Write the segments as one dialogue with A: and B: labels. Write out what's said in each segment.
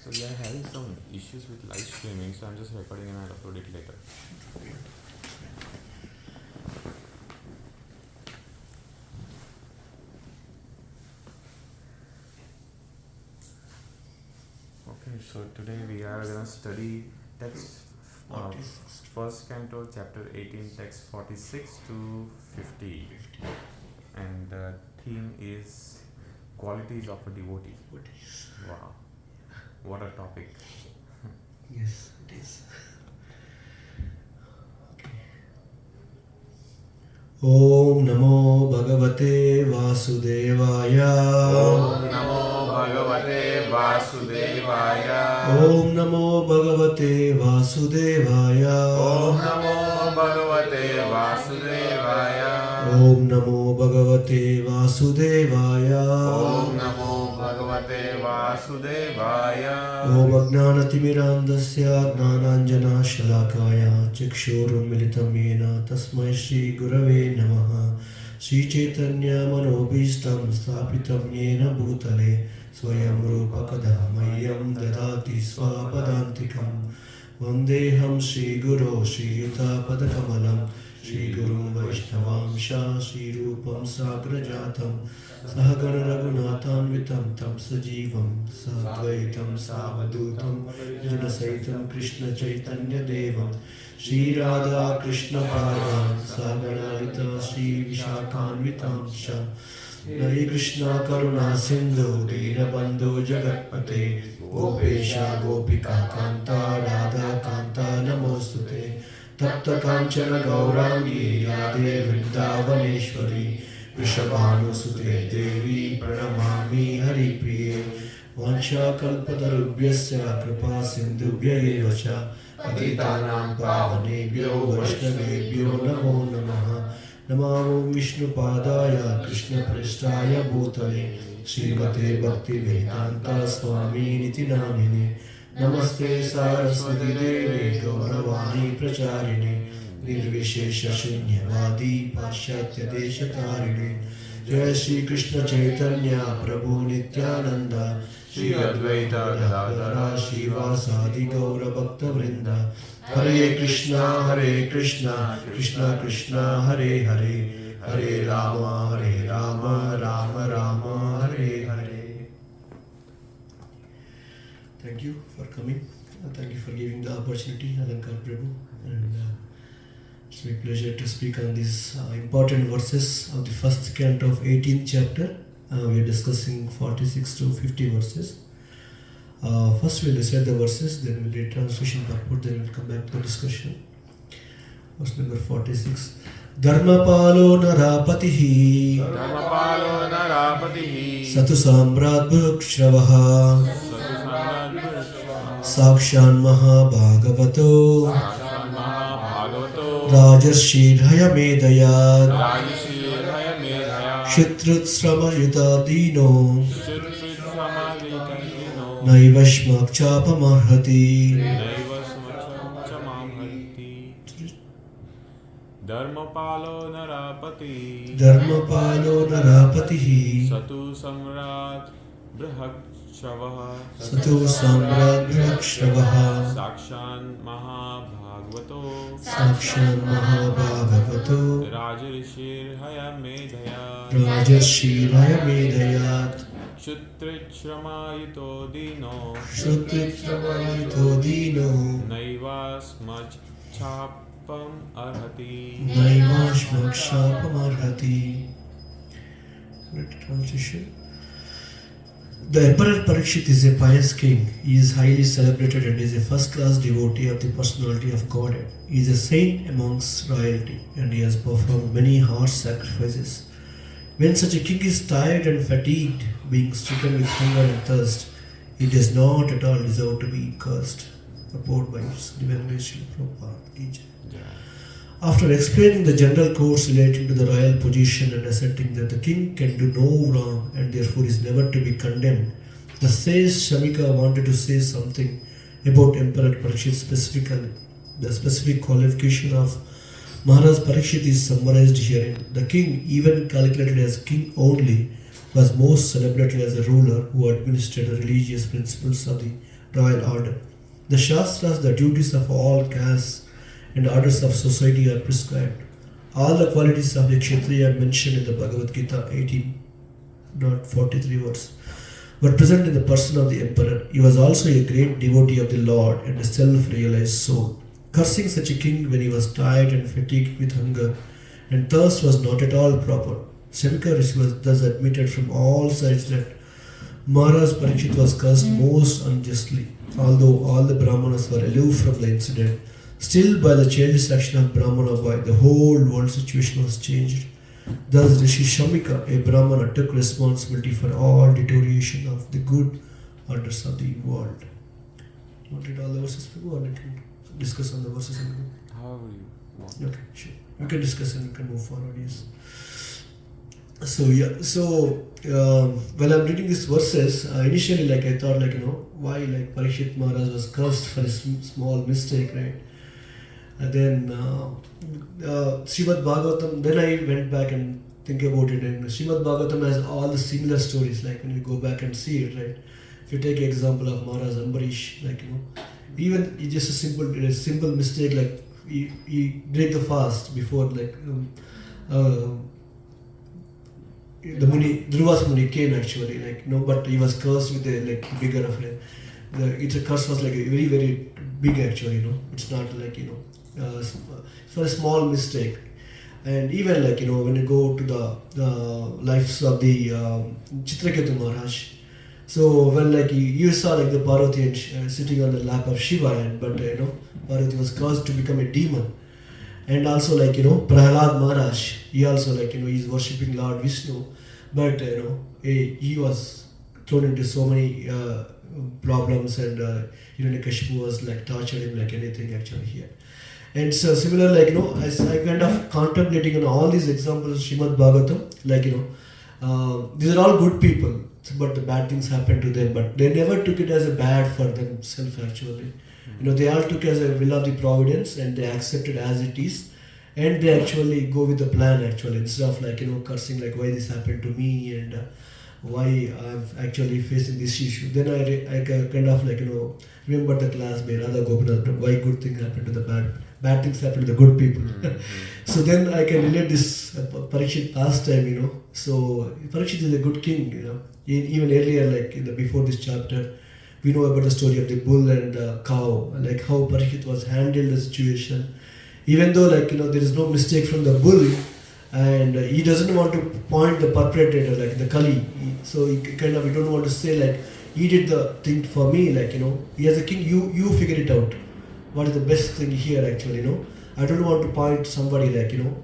A: So we are having some issues with live streaming, so I'm just recording and I'll upload it later. Okay, so today we are going to study text first canto, chapter 18, text 46 to 50. And the theme is qualities of a devotee. Wow, what a topic.
B: Yes, it is. Om Namo Bhagavate Vasudevaya.
A: Om Namo Bhagavate Vasudevaya.
B: Om Namo Bhagavate Vasudevaya.
A: Om Namo Bhagavate Vasudevaya.
B: Om Namo Bhagavate Vasudevaya.
A: Om Namo Bhagavate Vasudevaya.
B: Om Ajnanatimirandasya Jnananjana Shalakaya Chakshurum Militam Yena Tasmai Shri Gurave Namaha Shri Chaitanya Manobhishtam Sthapitam Yena Bhutale Swayam Rupa Kadamayyam Dadati Swapadantikam Vandeham Shri Guru Shri Yuta Padakamalam Shri Gurum Vaishnavamsha Shri Rupam Sagrajatam Sahagana Raghunatham Tam Sajivam Sadvaitam Savadutam Janasaitam Krishna Chaitanya Devam Shri Radha Krishna Padam Sagaralita Shri Vishakhanvitam Sha Nari Krishna Karuna Sindhu Dinabandhu Jagatpate Gopesha Gopika Kanta Radha Kanta Namostute Tapta Kanchana Gaurangi Radhe Vrindavaneshwari Vrishabhanusute Devi Pranamami Hari Priye Vansha Kalpatarubhyasya Kripa Sindhubhya Evacha Patitanam Pavanebhyo Vaishnavebhyo Namo Namaha Namo Vishnu Padaya Krishna Prasthaya Bhutale Srimate Bhakti Vedanta Swami Niti Namine Namaste Saraswati Devi Gauravani Pracharine Nirvishesha Shunyavadi Pashatya Deshatarine Jai Shri Krishna Chaitanya Prabhu Nityananda Shri Advaita Gadadhara Shivasadi Gaura Bhakta Vrinda Hare Krishna Krishna Krishna Hare Hare Hare Rama Rama Rama Hare Hare. Thank you for coming. Thank you for giving the opportunity, Alankar Prabhu. And it's my pleasure to speak on these important verses of the first canto of 18th chapter. We are discussing 46 to 50 verses. First we'll recite the verses, then we'll read translation purport, then we'll come back to the discussion. Verse number 46. Dharmapalo narapatihi Satu Samrat Bhukshavaha Sakshan Mahabhagavato Rajarshi Dhayamedayat Kshitrut Sramayuta Dino Naivashmak Chapamarhati
A: Dharmapalo Narapati Satu Samrat Brihakshavaha Sakshan Mahabhagavato Rajarishir Hayamedayat Shutrit Shramayuto Dino Naivasmach Chapam Arhati.
B: Translation. The Emperor Parikshit is a pious king. He is highly celebrated and is a first-class devotee of the personality of Godhead. He is a saint amongst royalty and he has performed many harsh sacrifices. When such a king is tired and fatigued, being stricken with hunger and thirst, he does not at all deserve to be cursed. Purport by Divine Prabhupada. After explaining the general course relating to the royal position and asserting that the king can do no wrong and therefore is never to be condemned, the sage Shamika wanted to say something about Emperor Parikshit specifically. The specific qualification of Maharaj Parikshit is summarized herein. The king, even calculated as king only, was most celebrated as a ruler who administered the religious principles of the royal order. The Shastras, the duties of all castes and orders of society are prescribed. All the qualities of a Kshatriya mentioned in the Bhagavad Gita 18.43 verse were present in the person of the emperor. He was also a great devotee of the Lord and a self-realized soul. Cursing such a king when he was tired and fatigued with hunger and thirst was not at all proper. Shamika Rishi was thus admitted from all sides that Maharaj Parikshit was cursed most unjustly. Although all the Brahmanas were aloof from the incident, still by the childish action of Brahmana boy, the whole world situation was changed. Thus Rishi Shamika, a Brahmana, took responsibility for all deterioration of the good orders of the world. Want to read all the verses, Prabhu, or let me discuss on the verses?
A: However you want.
B: Okay, sure. We can discuss and we can move forward, yes. So when I'm reading these verses, initially I thought why Parikshit Maharaj was cursed for a small mistake, right? And then Srimad Bhagavatam, then I went back and think about it, and Srimad Bhagavatam has all the similar stories, when we go back and see it, right? If you take an example of Maharaj Ambarish, even it's just a simple mistake, he break the fast before the Muni, Dhruva's Muni came actually, but he was cursed with a bigger affair. It's a curse was a very, very big actually, It's not for a small mistake. And even when you go to the lives of the Chitraketu Maharaj, so when you saw the Parvati sitting on the lap of Shiva, Parvati was cursed to become a demon. And also Prahlad Maharaj, he also he's worshipping Lord Vishnu, but he was thrown into so many problems, and Hiranyakashipu was tortured him like anything actually here. And so similar as I kind of contemplating on all these examples of Srimad Bhagavatam, these are all good people, but the bad things happened to them, but they never took it as a bad for themselves actually. They all took as a will of the providence, and they accepted as it is, and they actually go with the plan actually, instead of cursing why this happened to me and why I'm actually facing this issue. Then I kind of remember the class by Radha Gopinath, why good things happen to the bad things happen to the good people. So then I can relate this Parikshit pastime, So Parikshit is a good king, Even earlier, before this chapter, we know about the story of the bull and the cow, how Parikshit was handled the situation. Even though there is no mistake from the bull, and he doesn't want to point the perpetrator the Kali. So he don't want to say he did the thing for me, he as a king, you figure it out. What is the best thing here actually, I don't want to point somebody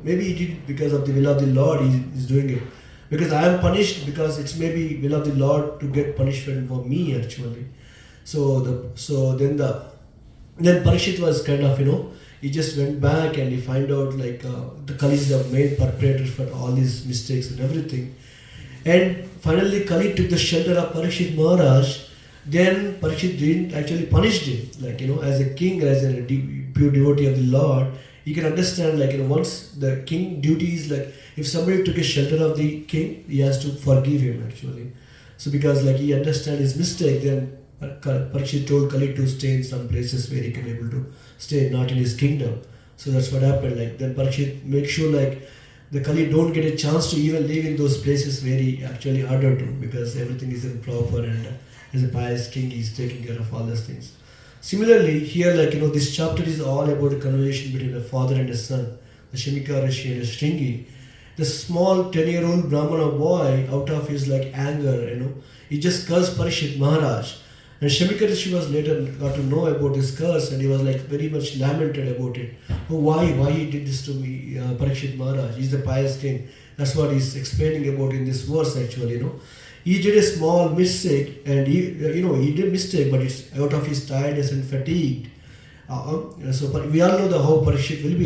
B: maybe he did it because of the will of the Lord, he is doing it. Because I am punished because it's maybe will of the Lord to get punishment for me actually. Then Parikshit was kind of he just went back and he find out the Kali is the main perpetrator for all these mistakes and everything. And finally Kali took the shelter of Parikshit Maharaj. Then Parikshit didn't actually punish him, as a king, as a pure devotee of the Lord. He can understand once the king duty is if somebody took a shelter of the king, he has to forgive him actually. So because he understand his mistake, then Parikshit told Kali to stay in some places where he can able to stay, not in his kingdom. So that's what happened. Then Parikshit make sure the Kali don't get a chance to even live in those places where he actually ordered to, because everything is improper, and as a pious king, he is taking care of all those things. Similarly, here this chapter is all about a conversation between a father and a son, the Shamika Rishi and a Shringi. The small 10-year-old Brahmana boy, out of his anger, he just cursed Parikshit Maharaj. And Shamika Rishi was later got to know about this curse, and he was very much lamented about it. Oh, why he did this to me, Parikshit Maharaj? He's the pious king. That's what he's explaining about in this verse actually, He did a small mistake, and he did mistake, but it's out of his tiredness and fatigue. So we all know how Parikshit will be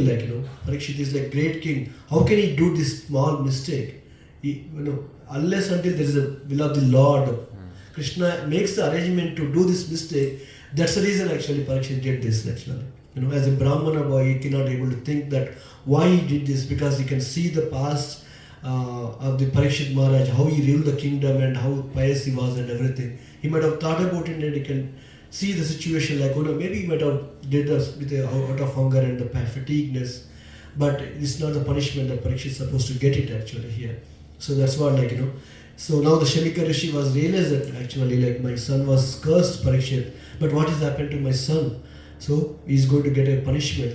B: Parikshit is great king. How can he do this small mistake? Unless until there is a will of the Lord, Krishna makes the arrangement to do this mistake. That's the reason actually Parikshit did this actually. As a Brahmana boy, he cannot able to think that why he did this, because he can see the past of the Parikshit Maharaj, how he ruled the kingdom and how pious he was and everything. He might have thought about it, and he can see the situation like, maybe he might have did this with out of hunger and the fatigueness, but it's not the punishment that Parikshit is supposed to get it actually here. So that's what So now the Shamika Rishi was realized that actually like my son was cursed Parikshit, but what has happened to my son? So he's going to get a punishment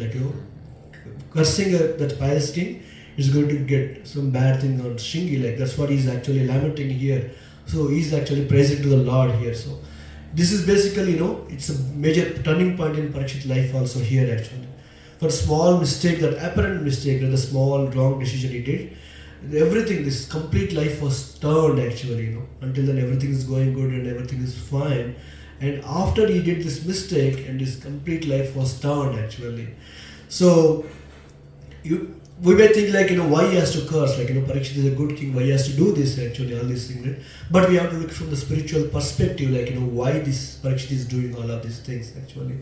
B: cursing that pious king is going to get some bad thing on Shingi, like that's what he's actually lamenting here. So he's actually praising to the Lord here. So this is basically, it's a major turning point in Parikshit's life also here actually. For small mistake, that apparent mistake, the small wrong decision he did, everything, this complete life was turned actually, until then everything is going good and everything is fine. And after he did this mistake and his complete life was turned actually. So we may think like, why he has to curse, like, Parikshit is a good king, why he has to do this actually, all these things, right? But we have to look from the spiritual perspective, like, why this Parikshit is doing all of these things actually.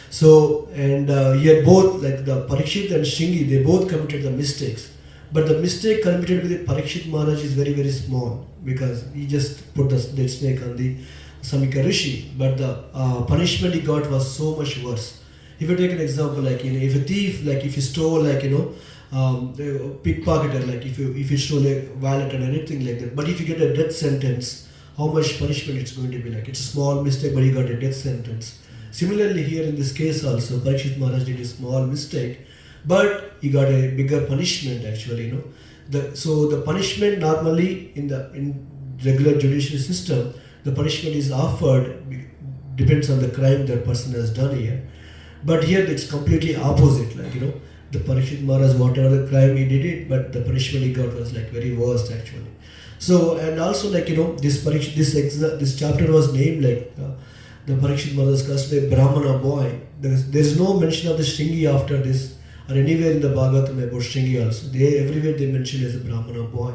B: So, and here both, like the Parikshit and Shingi, they both committed the mistakes. But the mistake committed with the Parikshit Maharaj is very, very small, because he just put the dead snake on the Samika Rishi. But the punishment he got was so much worse. If you take an example, like, if a thief, like if you stole, like, pickpocketer, like if you stole a wallet and anything like that. But if you get a death sentence, how much punishment it's going to be like? It's a small mistake, but he got a death sentence. Similarly, here in this case also, Parikshit Maharaj did a small mistake, but he got a bigger punishment actually, So the punishment normally in regular judicial system, the punishment is offered depends on the crime that person has done here. But here it's completely opposite, like, the Parikshit Maharaj, whatever the crime he did it, but the punishment he got was like very worst actually. So, and also like, this chapter was named like, the Parikshit Maharaj cursed a Brahmana boy. There's no mention of the Shringi after this, or anywhere in the Bhagavatam about Shringi also. Everywhere they mention as a Brahmana boy.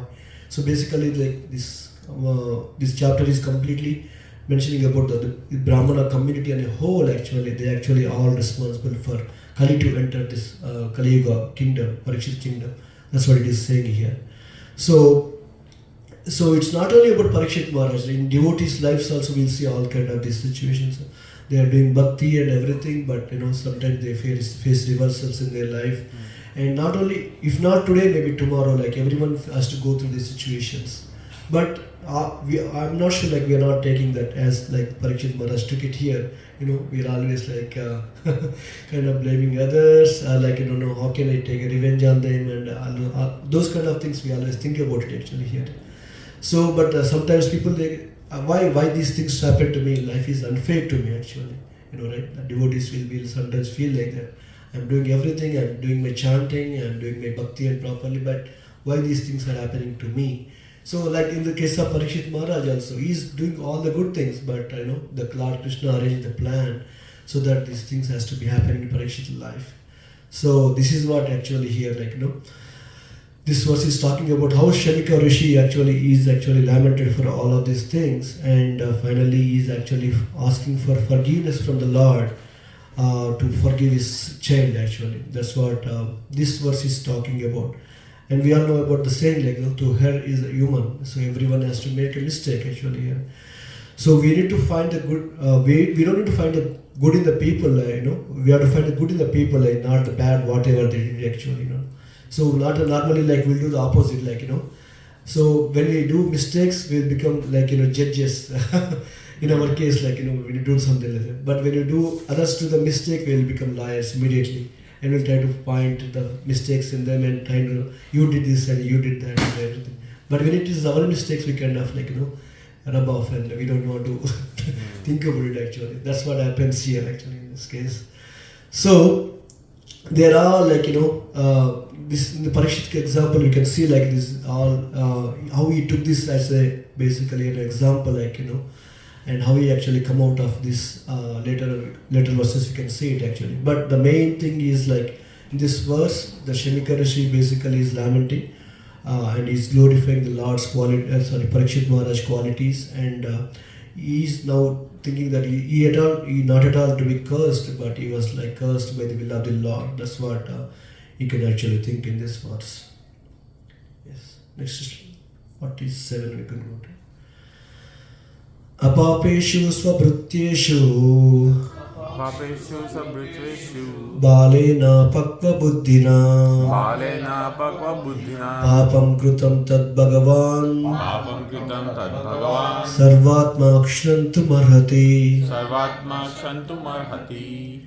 B: So basically, like this chapter is completely mentioning about the Brahmana community and a whole actually. They actually all responsible for Kali to enter this Kali Yuga kingdom, Parikshit kingdom. That's what it is saying here. So it's not only about Parikshit Maharaj. In devotees' lives also we'll see all kind of these situations. They are doing bhakti and everything, but sometimes they face reversals in their life. And not only, if not today, maybe tomorrow, like everyone has to go through these situations. But I'm not sure, like we are not taking that as like Parikshit Maharaj took it here. We are always like kind of blaming others, like how can I take a revenge on them, and those kind of things we always think about it actually here. So, but sometimes people why these things happen to me? Life is unfair to me actually. Right? The devotees will sometimes feel like that. I'm doing everything. I'm doing my chanting. I'm doing my bhakti and properly. But why these things are happening to me? So, like in the case of Parikshit Maharaj also, he's doing all the good things. But the Lord Krishna arranged the plan so that these things has to be happening in Parikshit's life. So this is what actually here, like this verse is talking about how Shamika Rishi actually is lamented for all of these things, and finally he is actually asking for forgiveness from the Lord to forgive his child actually. That's what this verse is talking about. And we all know about the saying like, to her is a human, so everyone has to make a mistake actually here. So we need to find the good, we don't need to find the good in the people, we have to find the good in the people, not the bad, whatever they did actually, So normally like we'll do the opposite, like so when we do mistakes we'll become like judges. In our case, like when you do something like that. But when you do others do the mistake, we'll become liars immediately, and we'll try to find the mistakes in them and try to you did this and you did that and everything. But when it is our mistakes, we kind of like rub off and we don't want to think about it actually. That's what happens here actually in this case. So there are like this in the Parikshit example you can see like this all how he took this as a basically an example, like and how he actually come out of this later verses you can see it actually. But the main thing is like in this verse the Shamika Rishi basically is lamenting and he's glorifying the Lord's quality, Parikshit Maharaj qualities, and he is now thinking that he not at all to be cursed, but he was like cursed by the will of the Lord. That's what you can actually think in this verse. Yes. Next is 47 we can go to. apapeshu svabhrutyeshu
A: Papeshu sabhritveshu
B: balena pakva buddhina
A: Balena Pakva Buddhina
B: papam krutam tad bhagavan
A: Papam Kritam Tad Bhagavan
B: sarvatma akshantum arhati.
A: Sarvatma Kshantum Arhati.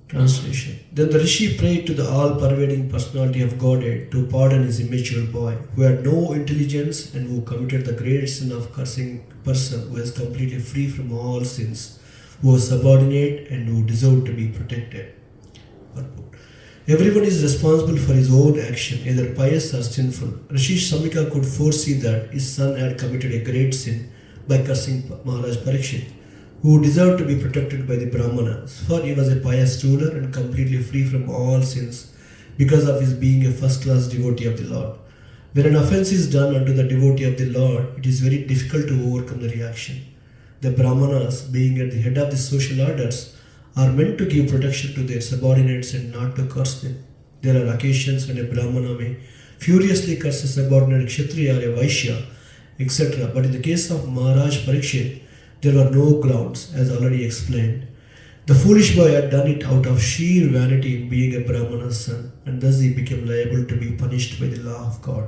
B: Translation. Then the Rishi prayed to the all-pervading personality of Godhead to pardon his immature boy, who had no intelligence and who committed the great sin of cursing person who is completely free from all sins, who was subordinate and who deserved to be protected. Purport. Everyone is responsible for his own action, either pious or sinful. Rishi Samika could foresee that his son had committed a great sin by cursing Maharaj Parikshit, who deserved to be protected by the Brahmanas, for he was a pious ruler and completely free from all sins because of his being a first-class devotee of the Lord. When an offense is done unto the devotee of the Lord, it is very difficult to overcome the reaction. The Brahmanas, being at the head of the social orders, are meant to give protection to their subordinates and not to curse them. There are occasions when a Brahmana may furiously curse a subordinate Kshatriya or a Vaishya, etc. But in the case of Maharaj Parikshit, there were no grounds, as already explained. The foolish boy had done it out of sheer vanity in being a Brahmana's son, and thus he became liable to be punished by the law of God.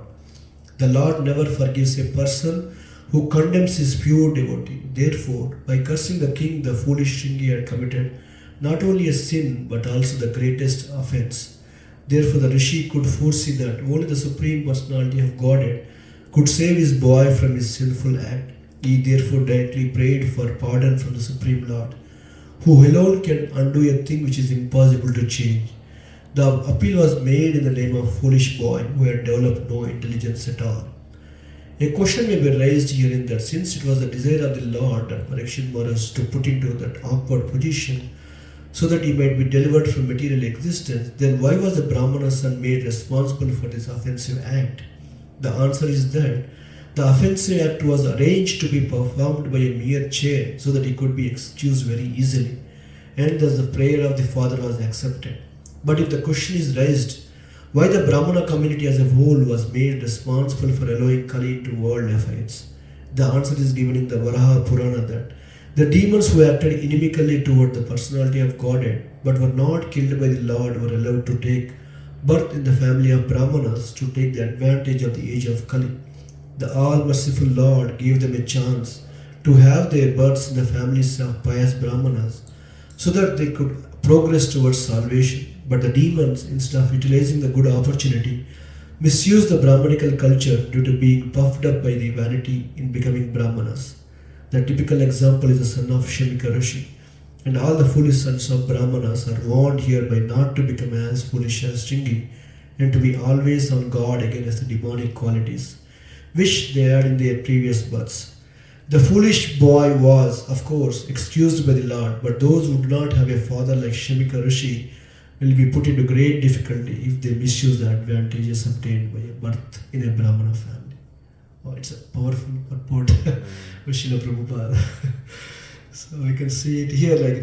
B: The Lord never forgives a person who condemns his pure devotee. Therefore, by cursing the king, the foolish Shringi had committed not only a sin but also the greatest offense. Therefore, the Rishi could foresee that only the Supreme Personality of Godhead could save his boy from his sinful act. He therefore directly prayed for pardon from the Supreme Lord, who alone can undo a thing which is impossible to change. The appeal was made in the name of foolish boy who had developed no intelligence at all. A question may be raised herein that since it was the desire of the Lord that Parikshit Maharaj to put into that awkward position so that he might be delivered from material existence, then why was the Brahmana's son made responsible for this offensive act? The answer is that the offensive act was arranged to be performed by a mere chair so that he could be excused very easily, and thus the prayer of the father was accepted. But if the question is raised, why the Brahmana community as a whole was made responsible for allowing Kali into world affairs, the answer is given in the Varaha Purana that the demons who acted inimically toward the personality of Godhead but were not killed by the Lord were allowed to take birth in the family of Brahmanas to take the advantage of the age of Kali. The all-merciful Lord gave them a chance to have their births in the families of pious Brahmanas so that they could progress towards salvation. But the demons, instead of utilizing the good opportunity, misused the Brahmanical culture due to being puffed up by the vanity in becoming Brahmanas. The typical example is the son of Shamika Rishi. And all the foolish sons of Brahmanas are warned hereby not to become as foolish as Shringi and to be always on guard against the demonic qualities which they had in their previous births. The foolish boy was, of course, excused by the Lord, but those who do not have a father like Shamika Rishi will be put into great difficulty if they misuse the advantages obtained by a birth in a Brahmana family. Oh, it's a powerful purport of Srila Prabhupada. So we can see it here, like,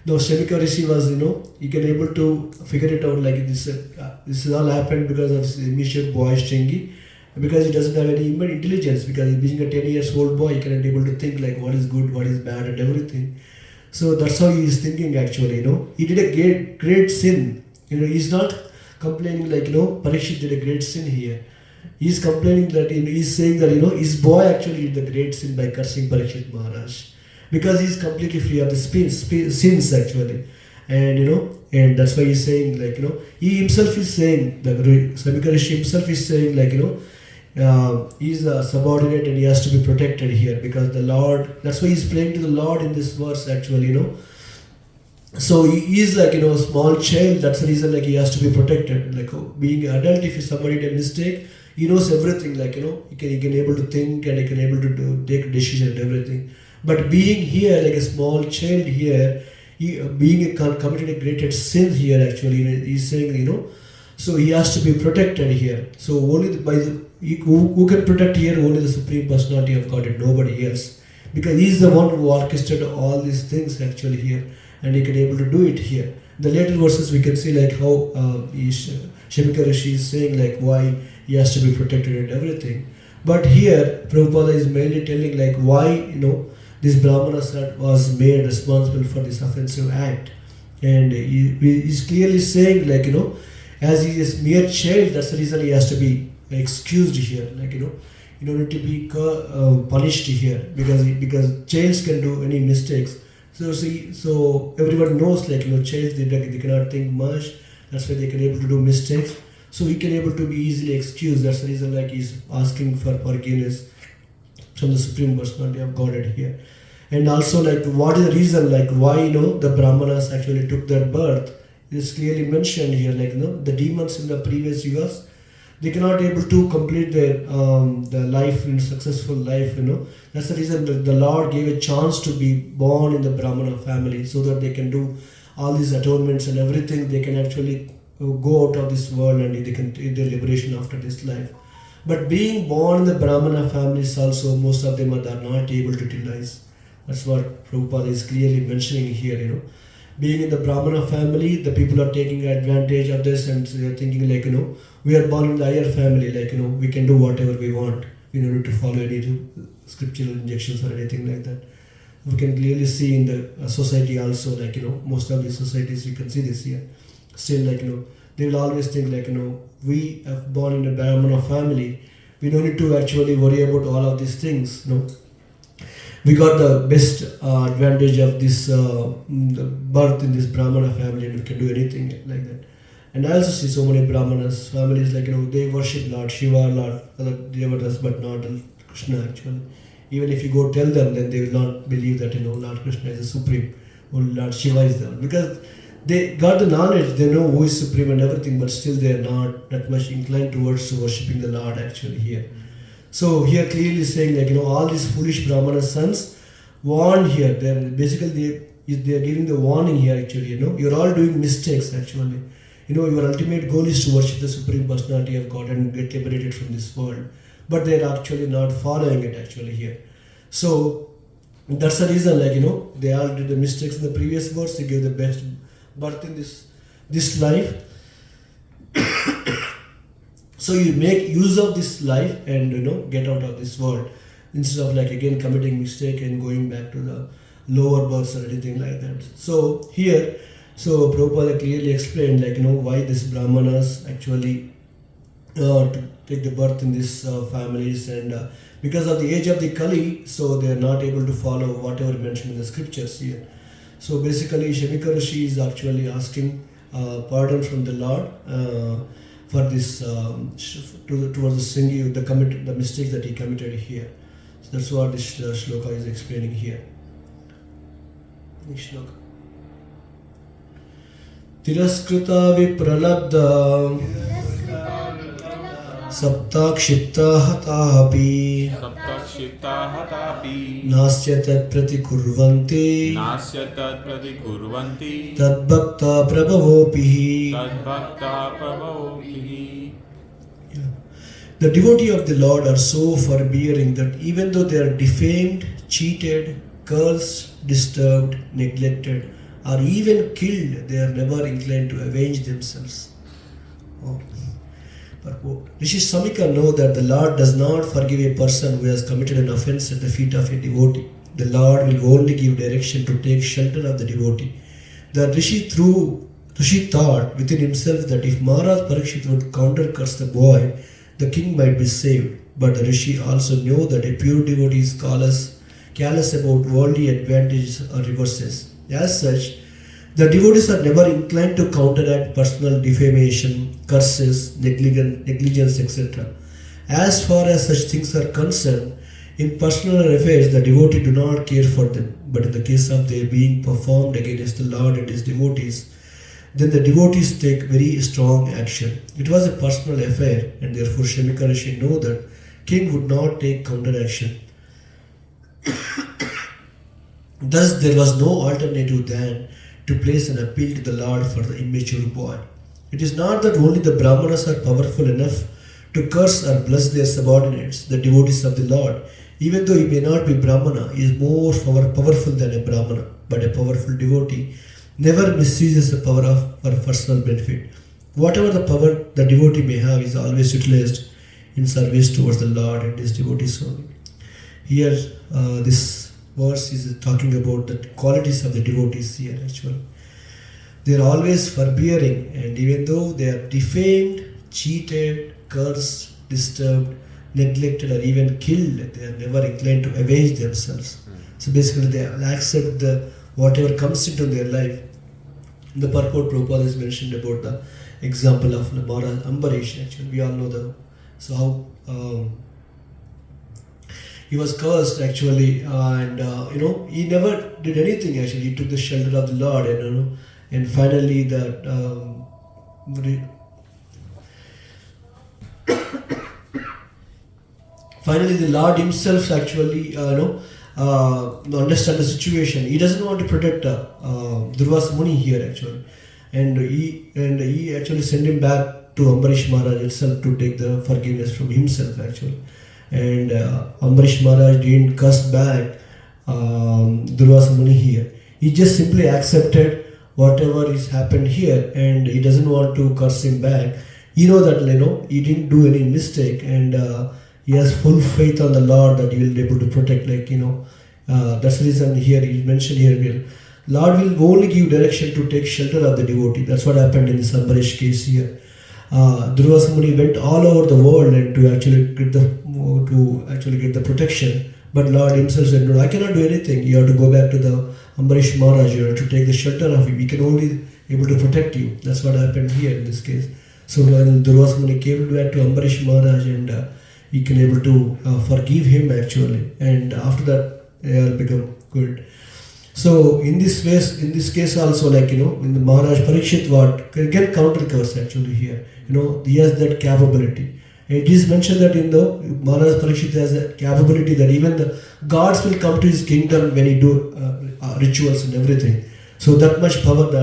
B: now Shamika Rishi was, he can able to figure it out like this. This is all happened because of his immediate boy Shringi, because he doesn't have any intelligence, because being a 10 years old boy, he cannot able to think like what is good, what is bad and everything. So that's how he is thinking actually, He did a great sin. He's not complaining like, Parikshit did a great sin here. He's complaining that, he's saying that, his boy actually did the great sin by cursing Parikshit Maharaj. Because he's completely free of the sins actually. And, and that's why he's saying like, he himself is saying, the Shamika Rishi himself is saying like, he's a subordinate and he has to be protected here because the Lord, that's why he's praying to the Lord in this verse actually, So he is like, a small child, that's the reason like he has to be protected. Like being an adult, if somebody did a mistake, he knows everything, like, he can able to think and he can able to take a decision and everything. But being here, like a small child here, committed a great sin here actually, he's saying, so he has to be protected here. So only who can protect here? Only the Supreme Personality of God and nobody else. Because he is the one who orchestrated all these things actually here, and he can able to do it here. In the later verses we can see like how Shamika Rishi is saying like why he has to be protected and everything. But here, Prabhupada is mainly telling like why this Brahmana was made responsible for this offensive act, and he is clearly saying like as he is mere child, that's the reason he has to be excused here, like in order to be punished here, because childs can do any mistakes. So see, so everyone knows like childs they cannot think much. That's why they can able to do mistakes. So he can able to be easily excused. That's the reason like he's asking for forgiveness from the Supreme Personality of Godhead here. And also like what is the reason like why the Brahmanas actually took their birth is clearly mentioned here. Like the demons in the previous yugas, they cannot able to complete their the life in successful life. That's the reason that the Lord gave a chance to be born in the Brahmana family, so that they can do all these atonements and everything. They can actually go out of this world and they can take their liberation after this life. But being born in the Brahmana families also, most of them are not able to utilize. That's what Prabhupada is clearly mentioning here. Being in the Brahmana family, the people are taking advantage of this, and they are thinking like we are born in the higher family, like we can do whatever we want in order to follow any scriptural injections or anything like that. We can clearly see in the society also, like most of the societies we can see this here. Still like they will always think like we are born in a Brahmana family, we don't need to actually worry about all of these things. We got the best advantage of this the birth in this Brahmana family, and we can do anything like that. And I also see so many Brahmanas families like they worship Lord Shiva, Lord other devatas, but not Krishna actually. Even if you go tell them, then they will not believe that Lord Krishna is the supreme, or Lord Shiva is there, because they got the knowledge, they know who is supreme and everything, but still they are not that much inclined towards worshipping the Lord actually here. So here clearly saying like all these foolish Brahmana sons warn here. They're basically they are giving the warning here actually. You're all doing mistakes actually. Your ultimate goal is to worship the Supreme Personality of God and get liberated from this world, but they're actually not following it actually here. So that's the reason like they all did the mistakes in the previous words. They gave the best birth in this life. So you make use of this life and get out of this world, instead of like again committing mistake and going back to the lower births or anything like that. So here, so Prabhupada clearly explained like why these Brahmanas actually to take the birth in these families, and because of the age of the Kali, so they are not able to follow whatever mentioned in the scriptures here. So basically Shamika Rishi is actually asking pardon from the Lord for this towards the singing, the mistakes that he committed here. So that's what this shloka is explaining here. Next shloka. Tiraskrita vipralabdha saptakshipta hatapi nasya tat pratikurvanti tadbhakta prabhavopihi. The devotee of the Lord are so forbearing that even though they are defamed, cheated, cursed, disturbed, neglected, or even killed, they are never inclined to avenge themselves. Rishi Samika know that the Lord does not forgive a person who has committed an offense at the feet of a devotee. The Lord will only give direction to take shelter of the devotee. The Rishi thought within himself that if Maharaj Parikshit would counter curse the boy, the king might be saved. But the Rishi also knew that a pure devotee is careless about worldly advantages or reverses. As such, the devotees are never inclined to counteract personal defamation, curses, negligence, etc. As far as such things are concerned, in personal affairs, the devotee do not care for them. But in the case of their being performed against the Lord and his devotees, then the devotees take very strong action. It was a personal affair, and therefore Shamika Rishi knew that king would not take counteraction. Thus, there was no alternative than to place an appeal to the Lord for the immature boy. It is not that only the Brahmanas are powerful enough to curse or bless their subordinates, the devotees of the Lord. Even though he may not be Brahmana, he is more powerful than a Brahmana. But a powerful devotee never misuses the power for personal benefit. Whatever the power the devotee may have is always utilized in service towards the Lord and His devotees only. Here, this verse is talking about the qualities of the devotees here actually. They are always forbearing, and even though they are defamed, cheated, cursed, disturbed, neglected, or even killed, they are never inclined to avenge themselves. So basically, they accept whatever comes into their life. In the purport, Prabhupada has mentioned about the example of Maharaj Ambarish. Actually, we all know how he was cursed actually, and he never did anything actually. He took the shelter of the Lord, and finally that finally the Lord Himself actually understand the situation. He doesn't want to protect Durvasa Muni here actually, and he actually sent him back to Ambarish Maharaj itself to take the forgiveness from himself actually. And Ambarish Maharaj didn't curse back Durvasa Muni here. He just simply accepted whatever is happened here, and he doesn't want to curse him back. He know that he didn't do any mistake, and he has full faith on the Lord that he will be able to protect. That's the reason here he mentioned here. Lord will only give direction to take shelter of the devotee. That's what happened in this Ambarish case here. Durvasa Muni went all over the world and to actually get the protection. But Lord Himself said, "No, I cannot do anything. You have to go back to the Ambarish Maharaj. You have to take the shelter of him. We can only able to protect you." That's what happened here in this case. So when Durvasa Muni came back to Ambarish Maharaj, and he can able to forgive him actually, and after that they all become good. So in this case also, in the Maharaj Parikshit what again counter curse actually here. He has that capability. It is mentioned that in the Maharaj Parikshit has a capability that even the gods will come to his kingdom when he do rituals and everything. So that much power the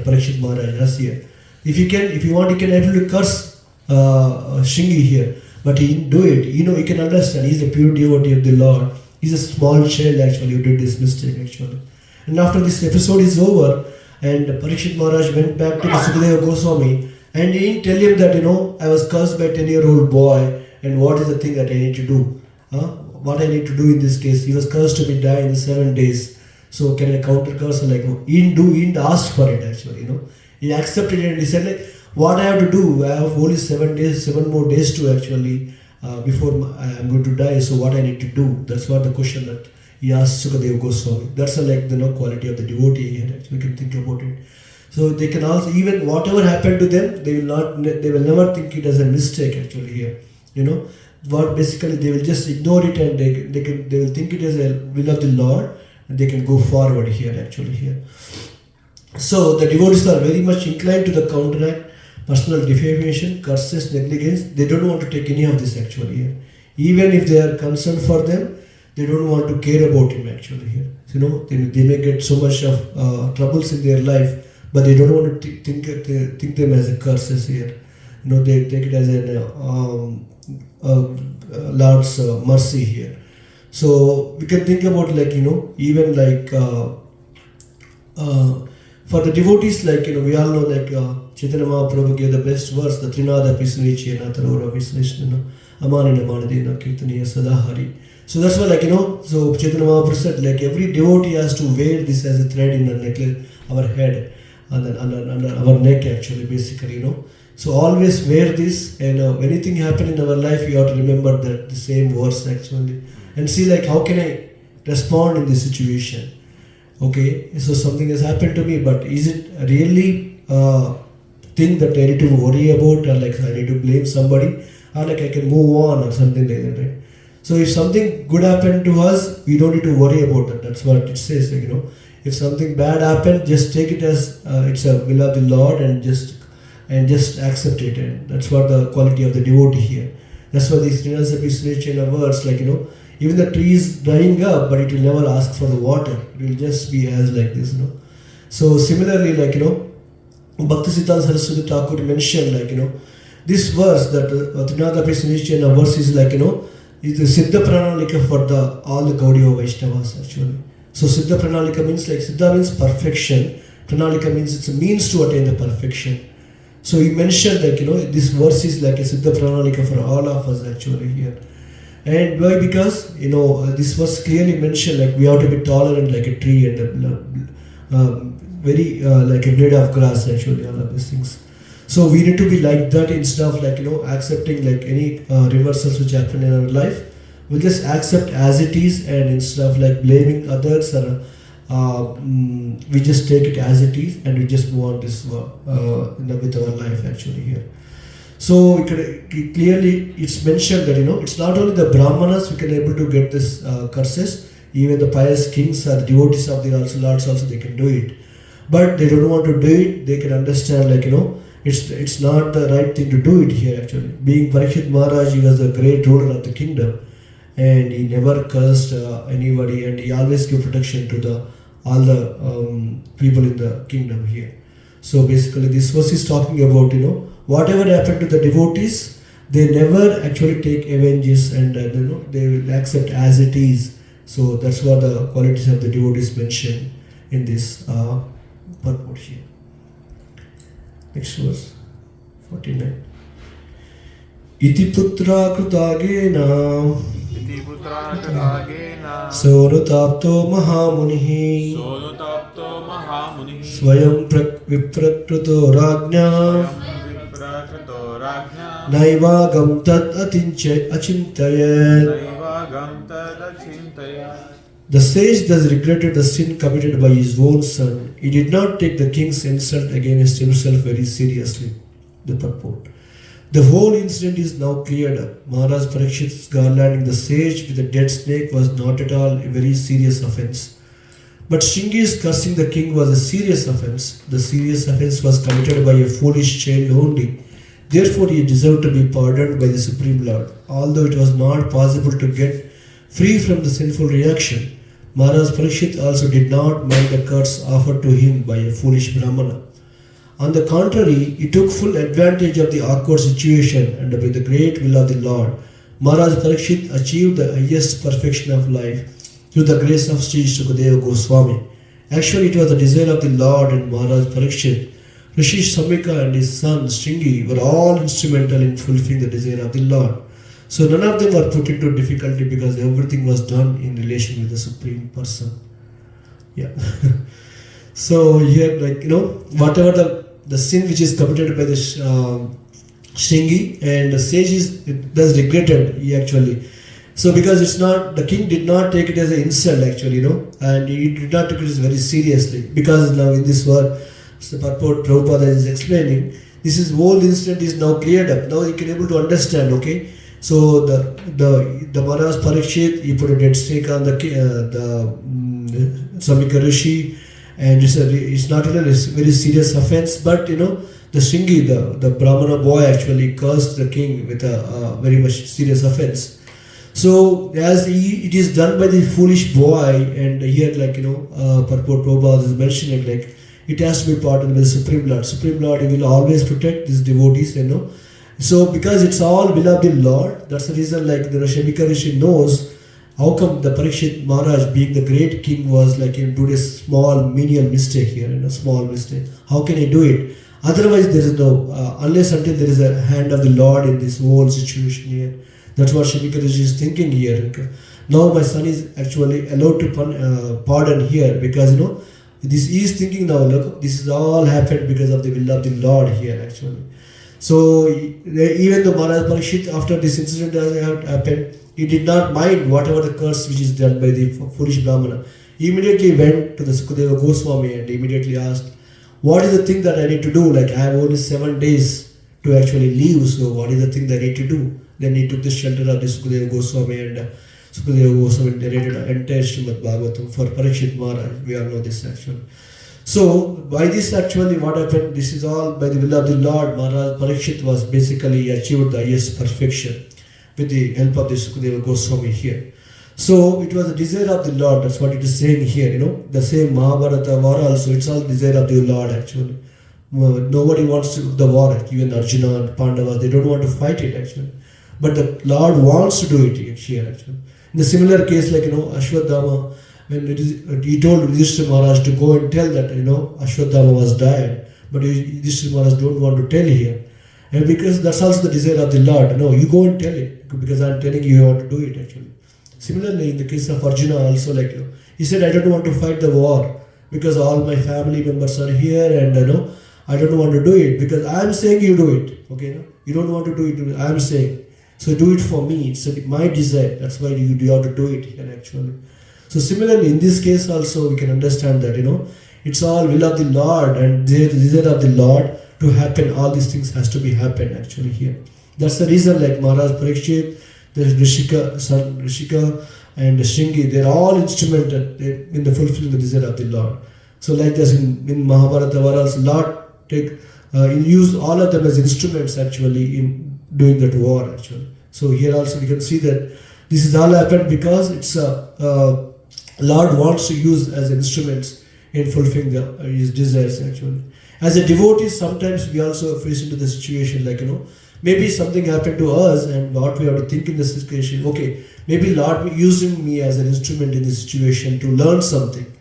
B: Parikshit Maharaj has here. If you want, you can able to curse Shringi here, but he didn't do it. He can understand. He's a pure devotee of the Lord. He's a small child actually who did this mistake actually. And after this episode is over, and Parikshit Maharaj went back to the Sukadeva Goswami, and he didn't tell him that I was cursed by a 10-year-old boy, and what is the thing that I need to do? What I need to do in this case? He was cursed to be die in the 7 days. So can I counter curse? He didn't ask for it actually. He accepted it and he said what I have to do? I have only 7 more days to actually before I am going to die. So what I need to do? That's what the question that he asked Sukadeva Goswami. That's quality of the devotee here. Actually, we can think about it. So they can also, even whatever happened to them, they will never think it as a mistake actually here. What basically they will just ignore it, and they will think it as a will of the Lord, and they can go forward here actually here. So the devotees are very much inclined to the counteract personal defamation, curses, negligence. They don't want to take any of this actually here. Even if they are concerned for them, they don't want to care about him actually here. They may get so much of troubles in their life, but they don't want to think them as a curses here. They take it as Lord's mercy here. So we can think about even for the devotees, we all know Chaitanya Mahaprabhu gave the best verse, the Trinada Pisnichena Tarora Pisnishna Amanina Manadina Kirtaniya Sadahari. So that's why so Chaitanya Mahaprabhu said every devotee has to wear this as a thread in our necklace, our head, and under our neck actually basically. So always wear this, and anything happen in our life, you have to remember that the same verse actually, and see how can I respond in this situation. Okay, so something has happened to me, but is it really thing that I need to worry about, or I need to blame somebody, or I can move on or something like that, right? So if something good happened to us, we don't need to worry about that. That's what it says. If something bad happened, just take it as it's a will of the Lord, and just accept it. And that's what the quality of the devotee here. That's why these Srinasa in a verse, even the tree is drying up, but it will never ask for the water. It will just be as like this, So similarly, Bhaktisiddhanta Saraswati Thakur mentioned, this verse that Trinada Pisnichya in a verse is is the Siddha Pranalika for all the Gaudiya Vaishnavas actually. So Siddha Pranalika means Siddha means perfection. Pranalika means it's a means to attain the perfection. So he mentioned like, this verse is like a Siddha Pranalika for all of us actually here. And why? Because, this verse clearly mentioned like we have to be tolerant like a tree and very like a blade of grass actually, all of these things. So we need to be like that instead of like, accepting like any reversals which happen in our life. We'll just accept as it is, and instead of like blaming others or we just take it as it is and we just move on this with our life actually here. So clearly it's mentioned that it's not only the Brahmanas who can able to get this curses, even the pious kings or the devotees of the lords also they can do it, but they don't want to do it. They can understand like it's not the right thing to do it here actually. Being Parikshit Maharaj, he was the great ruler of the kingdom, and he never cursed anybody, and he always gave protection to all the people in the kingdom here. So basically this verse is talking about whatever happened to the devotees, they never actually take avenges, and they will accept as it is. So that's what the qualities of the devotees mentioned in this purport here. Next verse 49. Iti putra krutagena
A: Iti putra krutagena
B: sonutapto mahamunihi
A: sonutapto mahamunihi
B: swayam viprakruto rajna
A: Swayam viprakrito rajna
B: naivagam tad achintayat.
A: Naivagam tadachintaya.
B: The sage thus regretted the sin committed by his own son. He did not take the king's insult against himself very seriously. The purport. The whole incident is now cleared up. Maharaj Parikshit's garlanding the sage with a dead snake was not at all a very serious offense. But Shringi's cursing the king was a serious offense. The serious offense was committed by a foolish child only. Therefore, he deserved to be pardoned by the Supreme Lord. Although it was not possible to get free from the sinful reaction, Maharaj Parikshit also did not mind the curse offered to him by a foolish Brahmana. On the contrary, he took full advantage of the awkward situation, and by the great will of the Lord, Maharaj Parikshit achieved the highest perfection of life through the grace of Sri Sukadeva Goswami. Actually, it was the desire of the Lord and Maharaj Parikshit. Rishi Samika and his son Shringi were all instrumental in fulfilling the desire of the Lord. So none of them were put into difficulty because everything was done in relation with the Supreme Person. Yeah. So here, like whatever the sin which is committed by the Shringi, and the sage is thus regretted. He actually, so because it's not, the king did not take it as an insult actually, and he did not take it very seriously, because now in this word, the purport Prabhupada is explaining, this is whole incident is now cleared up. Now he can able to understand. Okay. So the Maharaj Parikshit, he put a dead snake on the Samika Rishi, and it's not a very serious offense, but the Shringi, the Brahmana boy actually cursed the king with a very much serious offense. So as it is done by the foolish boy, and here purport Prabhupada is mentioning like it has to be pardoned by the Supreme Lord. Supreme Lord, he will always protect these devotees, So because it's all will of the Lord, that's the reason like the Shamika Rishi knows how come the Parikshit Maharaj, being the great king, was like do a small menial mistake here, small mistake. How can he do it? Otherwise there is no, unless until there is a hand of the Lord in this whole situation here. That's what Shamika Rishi is thinking here. Okay. Now my son is actually allowed to pardon here, because this he is thinking now, look, this is all happened because of the will of the Lord here actually. So even though Maharaj Parikshit, after this incident has happened, he did not mind whatever the curse which is done by the foolish Brahmana. He immediately went to the Sukadeva Goswami and immediately asked, what is the thing that I need to do? Like I have only 7 days to actually leave, so what is the thing that I need to do? Then he took the shelter of the Sukadeva Goswami, and Sukadeva Goswami narrated an entire Srimad Bhagavatam for Parikshit Maharaj. We all know this actually. So by this actually what happened, this is all by the will of the Lord. Maharaj Parikshit was basically achieved the highest perfection with the help of the Sukadeva Goswami here. So it was the desire of the Lord, that's what it is saying here, the same Mahabharata war also, it's all desire of the Lord actually. Nobody wants to the war, even Arjuna and Pandava, they don't want to fight it actually. But the Lord wants to do it here actually. In the similar case like Ashwadhama, when he told Yudhishthira Maharaj to go and tell that Ashwadhama was died, but Yudhishthira Maharaj don't want to tell here. And because that's also the desire of the Lord. No, you go and tell it, because I'm telling you, you want to do it actually. Similarly, in the case of Arjuna also, like, he said, I don't want to fight the war because all my family members are here, and I don't want to do it because I'm saying you do it. Okay, no? You don't want to do it, I'm saying. So do it for me. It's my desire. That's why you have to do it here actually. So similarly, in this case also, we can understand that, it's all will of the Lord and the desire of the Lord to happen. All these things has to be happen actually here. That's the reason, like Maharaj Parikshit, there's Rishika and Shringi, they're all instrumental in the fulfilling the desire of the Lord. So like this in Mahabharata, also Lord use all of them as instruments actually in doing that war actually. So here also we can see that this is all happened because it's Lord wants to use as instruments in fulfilling his desires actually. As a devotee, sometimes we also face into the situation like, maybe something happened to us, and what we have to think in this situation, okay, maybe Lord using me as an instrument in this situation to learn something.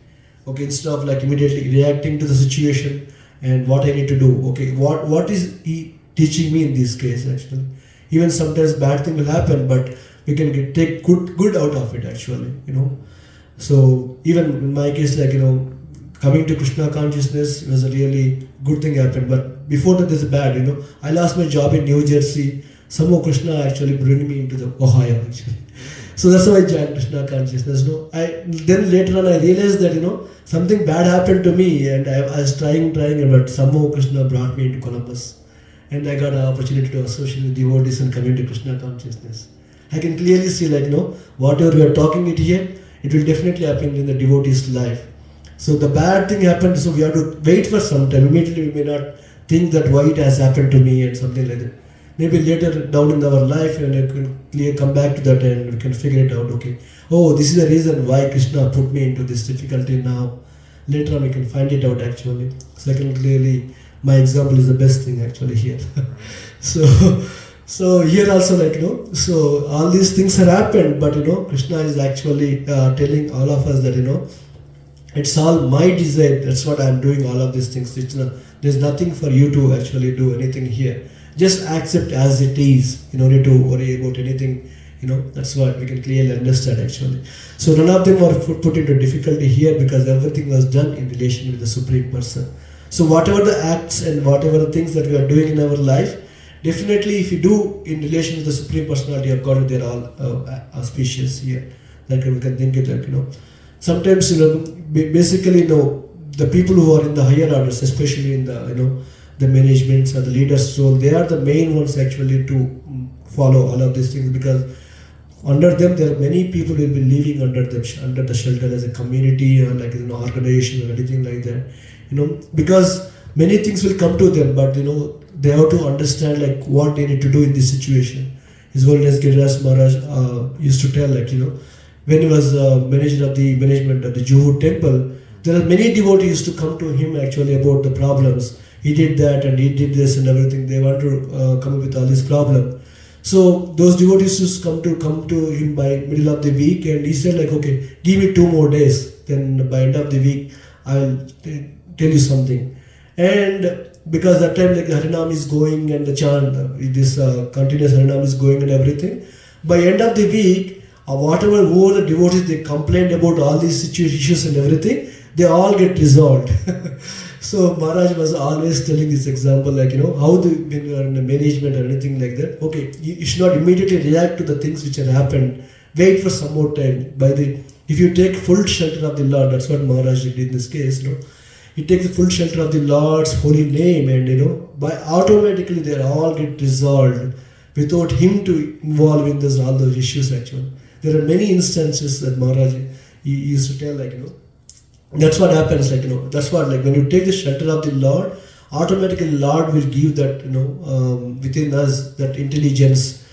B: Okay, instead of like immediately reacting to the situation and what I need to do. Okay, what is He teaching me in this case actually? Even sometimes bad thing will happen, but we can take good out of it actually, So even in my case, like, coming to Krishna consciousness was a really good thing happened. But before that, there's a bad, I lost my job in New Jersey. Somehow Krishna actually bring me into the Ohio actually. So that's why I joined Krishna consciousness. Then later on I realized that, something bad happened to me, and I was trying, but somehow Krishna brought me into Columbus. And I got an opportunity to associate with devotees and come into Krishna consciousness. I can clearly see, like, whatever we are talking it here, it will definitely happen in the devotee's life. So the bad thing happened, so we have to wait for some time. Immediately we may not think that why it has happened to me and something like that. Maybe later down in our life, and I can come back to that and we can figure it out. Okay, this is the reason why Krishna put me into this difficulty now. Later on we can find it out actually. So I can clearly, my example is the best thing actually here. So here also, like, so all these things have happened, but Krishna is actually telling all of us that, it's all my desire. That's what I'm doing all of these things. There's nothing for you to actually do anything here. Just accept as it is. In order to worry about anything, that's what we can clearly understand actually. So none of them were put into difficulty here because everything was done in relation with the Supreme Person. So whatever the acts and whatever the things that we are doing in our life, definitely if you do in relation with the Supreme Personality of God, they're all auspicious here. That we can think it like, sometimes, basically, the people who are in the higher orders, especially in the, the managements or the leaders role, they are the main ones actually to follow all of these things, because under them there are many people who will be living under the shelter as a community or like an organization or anything like that, because many things will come to them, but they have to understand like what they need to do in this situation. His Holiness Giriraj Maharaj used to tell, like, when he was manager of the management of the Juhu temple, there are many devotees used to come to him actually about the problems. He did that and he did this and everything. They want to come up with all these problems. So those devotees used to come to him by middle of the week, and he said like, okay, give me 2 more days. Then by end of the week, I will tell you something. And because that time like Harinam is going and the chant, this continuous Harinam is going and everything. By end of the week, whatever who the devotees they complained about all these issues and everything, they all get resolved. So Maharaj was always telling this example, like, how when you are in a management or anything like that, okay, you should not immediately react to the things which have happened. Wait for some more time. If you take full shelter of the Lord, that's what Maharaj did in this case, He takes the full shelter of the Lord's holy name, and by automatically they all get resolved without him to involve in all those issues actually. There are many instances that Maharaj he used to tell, like, that's what happens, like, that's what, like, when you take the shelter of the Lord, automatically Lord will give that, within us, that intelligence,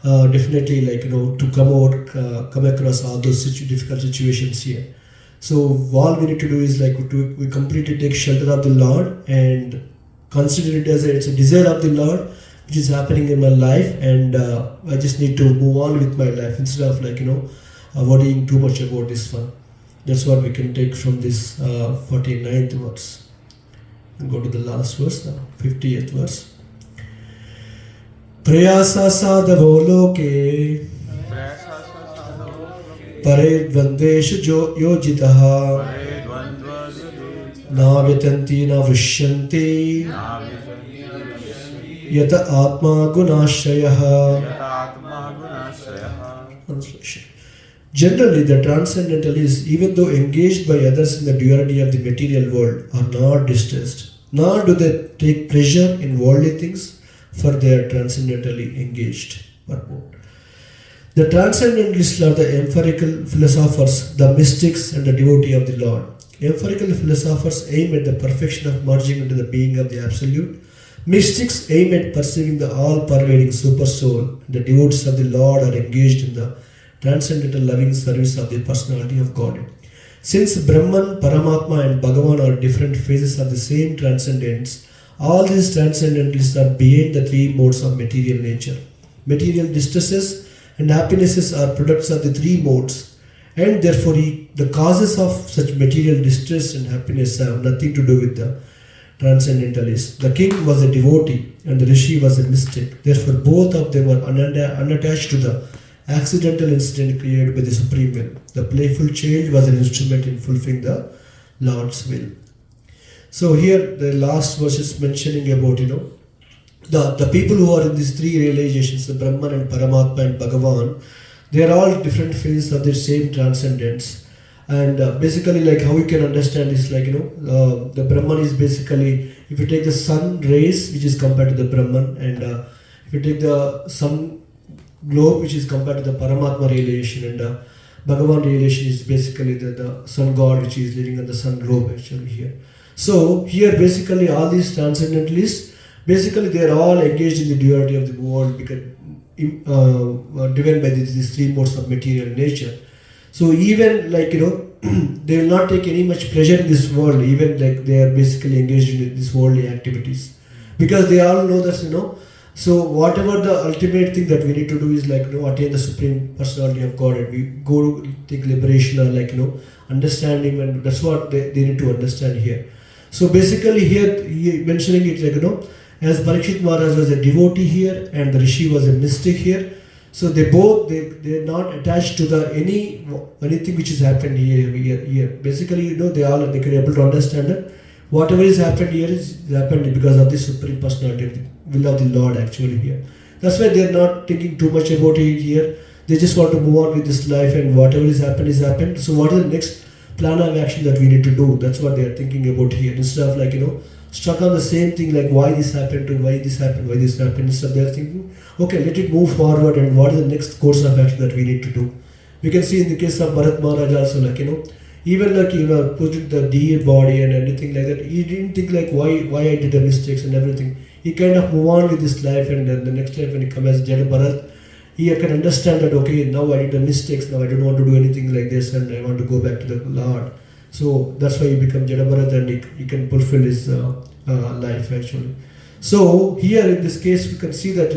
B: definitely, like, to come across all those difficult situations here. So all we need to do is like we completely take shelter of the Lord and consider it as it's a desire of the Lord which is happening in my life, and I just need to move on with my life instead of like worrying too much about this one. That's what we can take from this 49th verse. And go to the last verse, the 50th verse. Prayasa sadhavo loke pare dvandeshu yojitaha na vyatanti na vrishyanti yata atma gunashayaha. Translation. Generally, the transcendentalists, even though engaged by others in the duality of the material world, are not distressed, nor do they take pleasure in worldly things, for they are transcendentally engaged. The transcendentalists are the empirical philosophers, the mystics, and the devotee of the Lord. Empirical philosophers aim at the perfection of merging into the being of the Absolute. Mystics aim at perceiving the all-pervading Supersoul. The devotees of the Lord are engaged in the transcendental loving service of the personality of God. Since Brahman, Paramatma, and Bhagavan are different phases of the same transcendence, all these transcendentalists are beyond the three modes of material nature. Material distresses and happinesses are products of the three modes, and therefore the causes of such material distress and happiness have nothing to do with the transcendentalists. The king was a devotee and the rishi was a mystic. Therefore, both of them are unattached to the accidental incident created by the Supreme Will. The playful child was an instrument in fulfilling the Lord's will. So here the last verse is mentioning about, the people who are in these three realizations, the Brahman and Paramatma and Bhagavan, they are all different phases of the same transcendence. And basically, like how we can understand is like, the Brahman is basically, if you take the sun rays, which is compared to the Brahman, and if you take the sun globe, which is compared to the Paramatma realization, and Bhagavan realization is basically the sun god, which is living on the sun globe actually here. So here basically all these transcendentalists, basically they are all engaged in the duality of the world, because driven by these three modes of material nature. So even like, they will not take any much pleasure in this world, even like they are basically engaged in these worldly activities. Because they all know that, so whatever the ultimate thing that we need to do is like, attain the Supreme Personality of God, and we go to take liberation or like, understand Him, and that's what they need to understand here. So basically here, he mentioning it like, as Parikshit Maharaj was a devotee here and the Rishi was a mystic here. So they're not attached to the anything which has happened here. Basically, they can able to understand that whatever is happened here is happened because of the Supreme Personality, the will of the Lord actually here. That's why they're not thinking too much about it here. They just want to move on with this life, and whatever is happened is happened. So what is the next plan of action that we need to do? That's what they're thinking about here. Instead of like, stuck on the same thing, like why this happened, instead they're thinking, okay, let it move forward, and what is the next course of action that we need to do. We can see in the case of Bharat Maharaj also, like, even like, put the deer body and anything like that, he didn't think like why I did the mistakes and everything. He kind of move on with his life, and then the next life when he comes as Jada Bharat, he can understand that, okay, now I did the mistakes, now I don't want to do anything like this, and I want to go back to the Lord. So that's why he becomes Jada Bharat, and he can fulfill his life actually. So here in this case we can see that,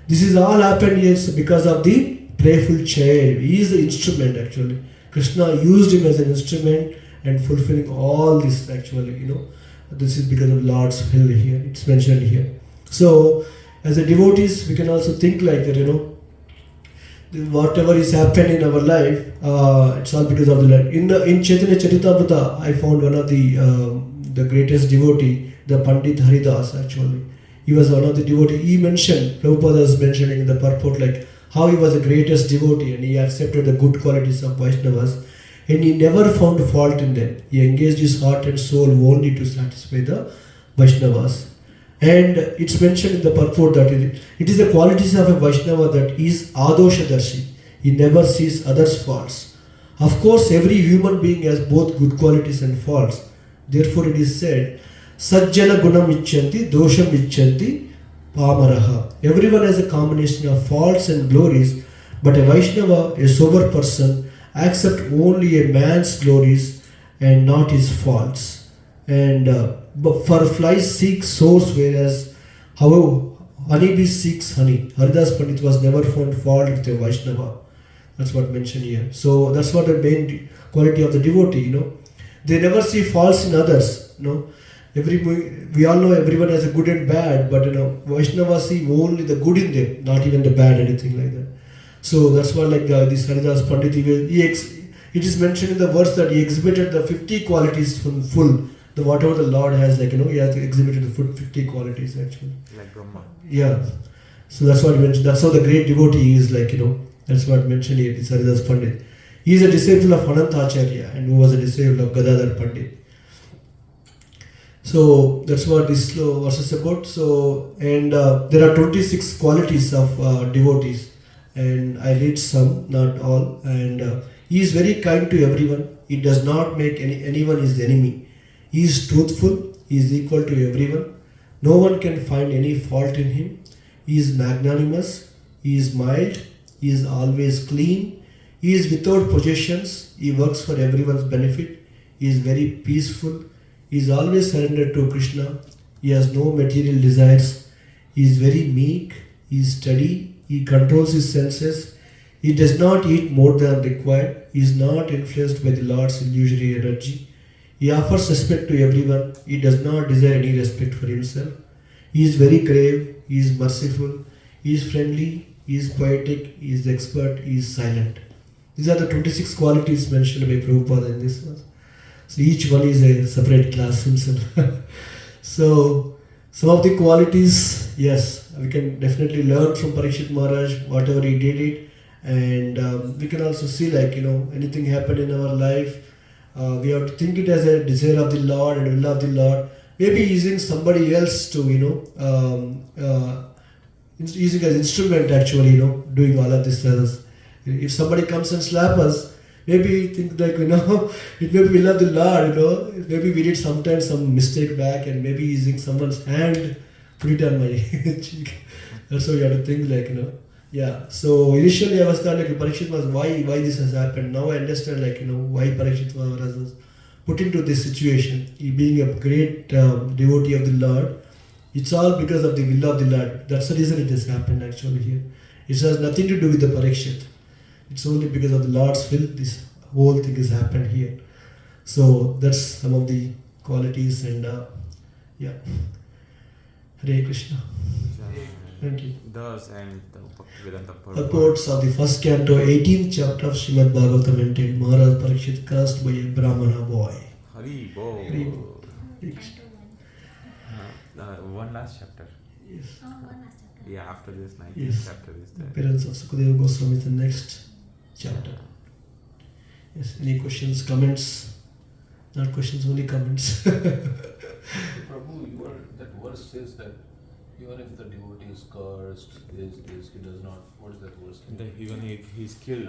B: this is all happened here because of the playful child. He is the instrument actually. Krishna used him as an instrument and fulfilling all this actually, This is because of Lord's will here. It's mentioned here. So as a devotees, we can also think like that, whatever is happened in our life, it's all because of the Lord. In Chaitanya Charitamrita, I found one of the greatest devotee, the Pandit Haridas actually. He was one of the devotee. He mentioned, Prabhupada was mentioning in the purport like how he was the greatest devotee, and he accepted the good qualities of Vaishnavas, and he never found fault in them. He engaged his heart and soul only to satisfy the Vaishnavas. And it's mentioned in the purport that it is the qualities of a Vaishnava that is Adoshadarshi. He never sees others' faults. Of course, every human being has both good qualities and faults. Therefore, it is said, Sajjana gunam icchanti, dosham icchanti, pamaraha. Everyone has a combination of faults and glories, but a Vaishnava, a sober person, accepts only a man's glories and not his faults. And but for flies seek source, whereas however honeybee seeks honey. Haridas Pandit was never found fault with a Vaishnava. That's what mentioned here. So that's what the main quality of the devotee, They never see faults in others, We all know everyone has a good and bad, but Vaishnavas see only the good in them, not even the bad, anything like that. So that's why this Haridas Pandit, it is mentioned in the verse that he exhibited the 50 qualities from full. The whatever the Lord has, he has exhibited the 50 qualities actually.
A: Like Brahma.
B: Yeah. So that's what mentioned. That's how the great devotee is That's what mentioned here. This Haridas Pandit. He is a disciple of Ananta Acharya and who was a disciple of Gadadhar Pandit. So that's what this verse is about. So there are 26 qualities of devotees, and I read some, not all. And he is very kind to everyone. He does not make anyone his enemy. He is truthful. He is equal to everyone. No one can find any fault in him. He is magnanimous. He is mild. He is always clean. He is without possessions. He works for everyone's benefit. He is very peaceful. He is always surrendered to Krishna. He has no material desires. He is very meek. He is steady. He controls his senses. He does not eat more than required. He is not influenced by the Lord's illusory energy. He offers respect to everyone. He does not desire any respect for himself. He is very grave. He is merciful. He is friendly. He is poetic. He is expert. He is silent. These are the 26 qualities mentioned by Prabhupada in this verse. So each one is a separate class himself. So some of the qualities, yes, we can definitely learn from Parikshit Maharaj, whatever he did it. And we can also see anything happened in our life, we have to think it as a desire of the Lord and will of the Lord. Maybe using somebody else to, using as instrument actually, doing all of this. If somebody comes and slap us, maybe think it maybe we love the Lord, maybe we did sometimes some mistake back and maybe using someone's hand, put it on my cheek. That's how you have to think Yeah, so initially I was thought Parikshit was why this has happened. Now I understand why Parikshit was put into this situation. He being a great devotee of the Lord, it's all because of the will of the Lord. That's the reason it has happened actually here. It has nothing to do with the Parikshit. It's only because of the Lord's will this whole thing has happened here. So that's some of the qualities and yeah. Hare Krishna. Thank you.
A: Thus and the Vedanta
B: Purports of the first canto, 18th chapter of Srimad Bhagavatam entailed Maharaj Parikshit cast by a Brahmana boy.
A: Hari Bo.
B: Hari Bo.
A: One last chapter.
B: Yes.
C: One last chapter.
A: Yeah, after this 19th
B: Yes.
A: chapter is
B: The
A: there.
B: appearance of Sukadeva Goswami is the next chapter. Yes. Any questions, comments? Not questions, only comments.
D: Prabhu, that verse says that even if the devotee is cursed, he does not. What is that verse?
A: Even if he's killed.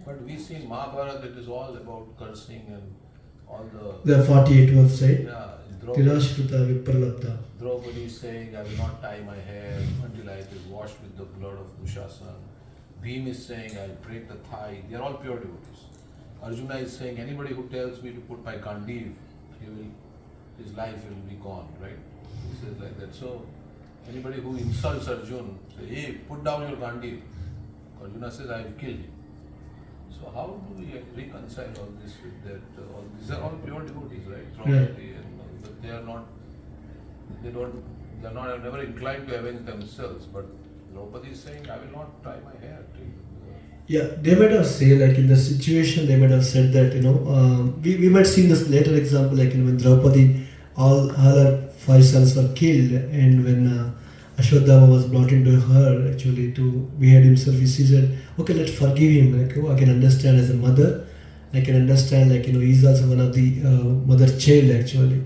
D: But we see in Mahabharata it is all about cursing and all
B: The 48th side.
D: Yeah,
B: Tirashruta Vipralabdha.
D: Draupadi is saying, I will not tie my hair until I is washed with the blood of Dushasan. Bhim is saying, I will break the thigh. They are all pure devotees. Arjuna is saying, anybody who tells me to put my gandiv, his life will be gone, right? He says like that. So, anybody who insults Arjuna, say, hey, put down your gandiv. Arjuna says, I have killed him. So, how do we reconcile all this with that? These are all pure devotees, right? Draupadi but they are not, never inclined to avenge themselves. But Draupadi is saying, I will not tie my hair.
B: Yeah, they might have said, in the situation, they might have said that, we might see this later example, when Draupadi, all her 5 sons were killed, and when Ashwadhama was brought into her, actually, to behead himself, she said, okay, let's forgive him, I can understand as a mother, I can understand, he's also one of the mother child, actually,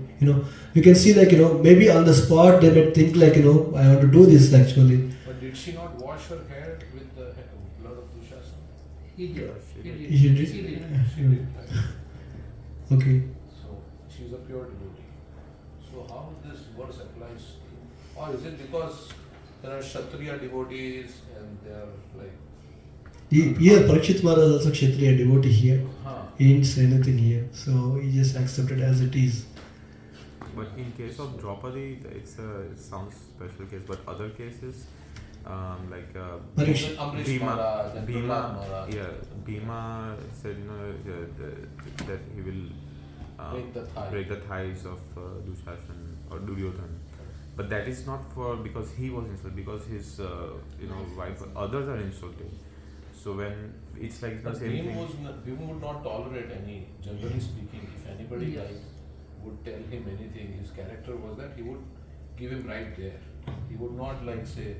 B: we can see, maybe on the spot, they might think, I want to do this, actually.
D: But did she not wash her hair with the blood of Dushasan?
B: He did.
D: She did.
B: Okay.
D: So she is a pure devotee. So how this verse applies? Or is it because there are Kshatriya devotees and they are like...
B: Here, Parikshit Maharaj is also Kshatriya devotee here.
D: Huh.
B: He didn't say anything here. So he just accepted as it is.
A: But in case of Draupadi, it sounds special case. But other cases,
B: Parikshit.
D: Amrish Maharaj and Prahlad Maharaj.
A: Bhima said that he will
D: break the
A: thighs of Dushashan or Duryodhan. But that is not for because he was insulted, because his wife, others are insulted. So when it's like the
D: But
A: same thing.
D: Bhim would not tolerate any, generally speaking, if anybody would tell him anything, his character was that he would give him right there. He would not say,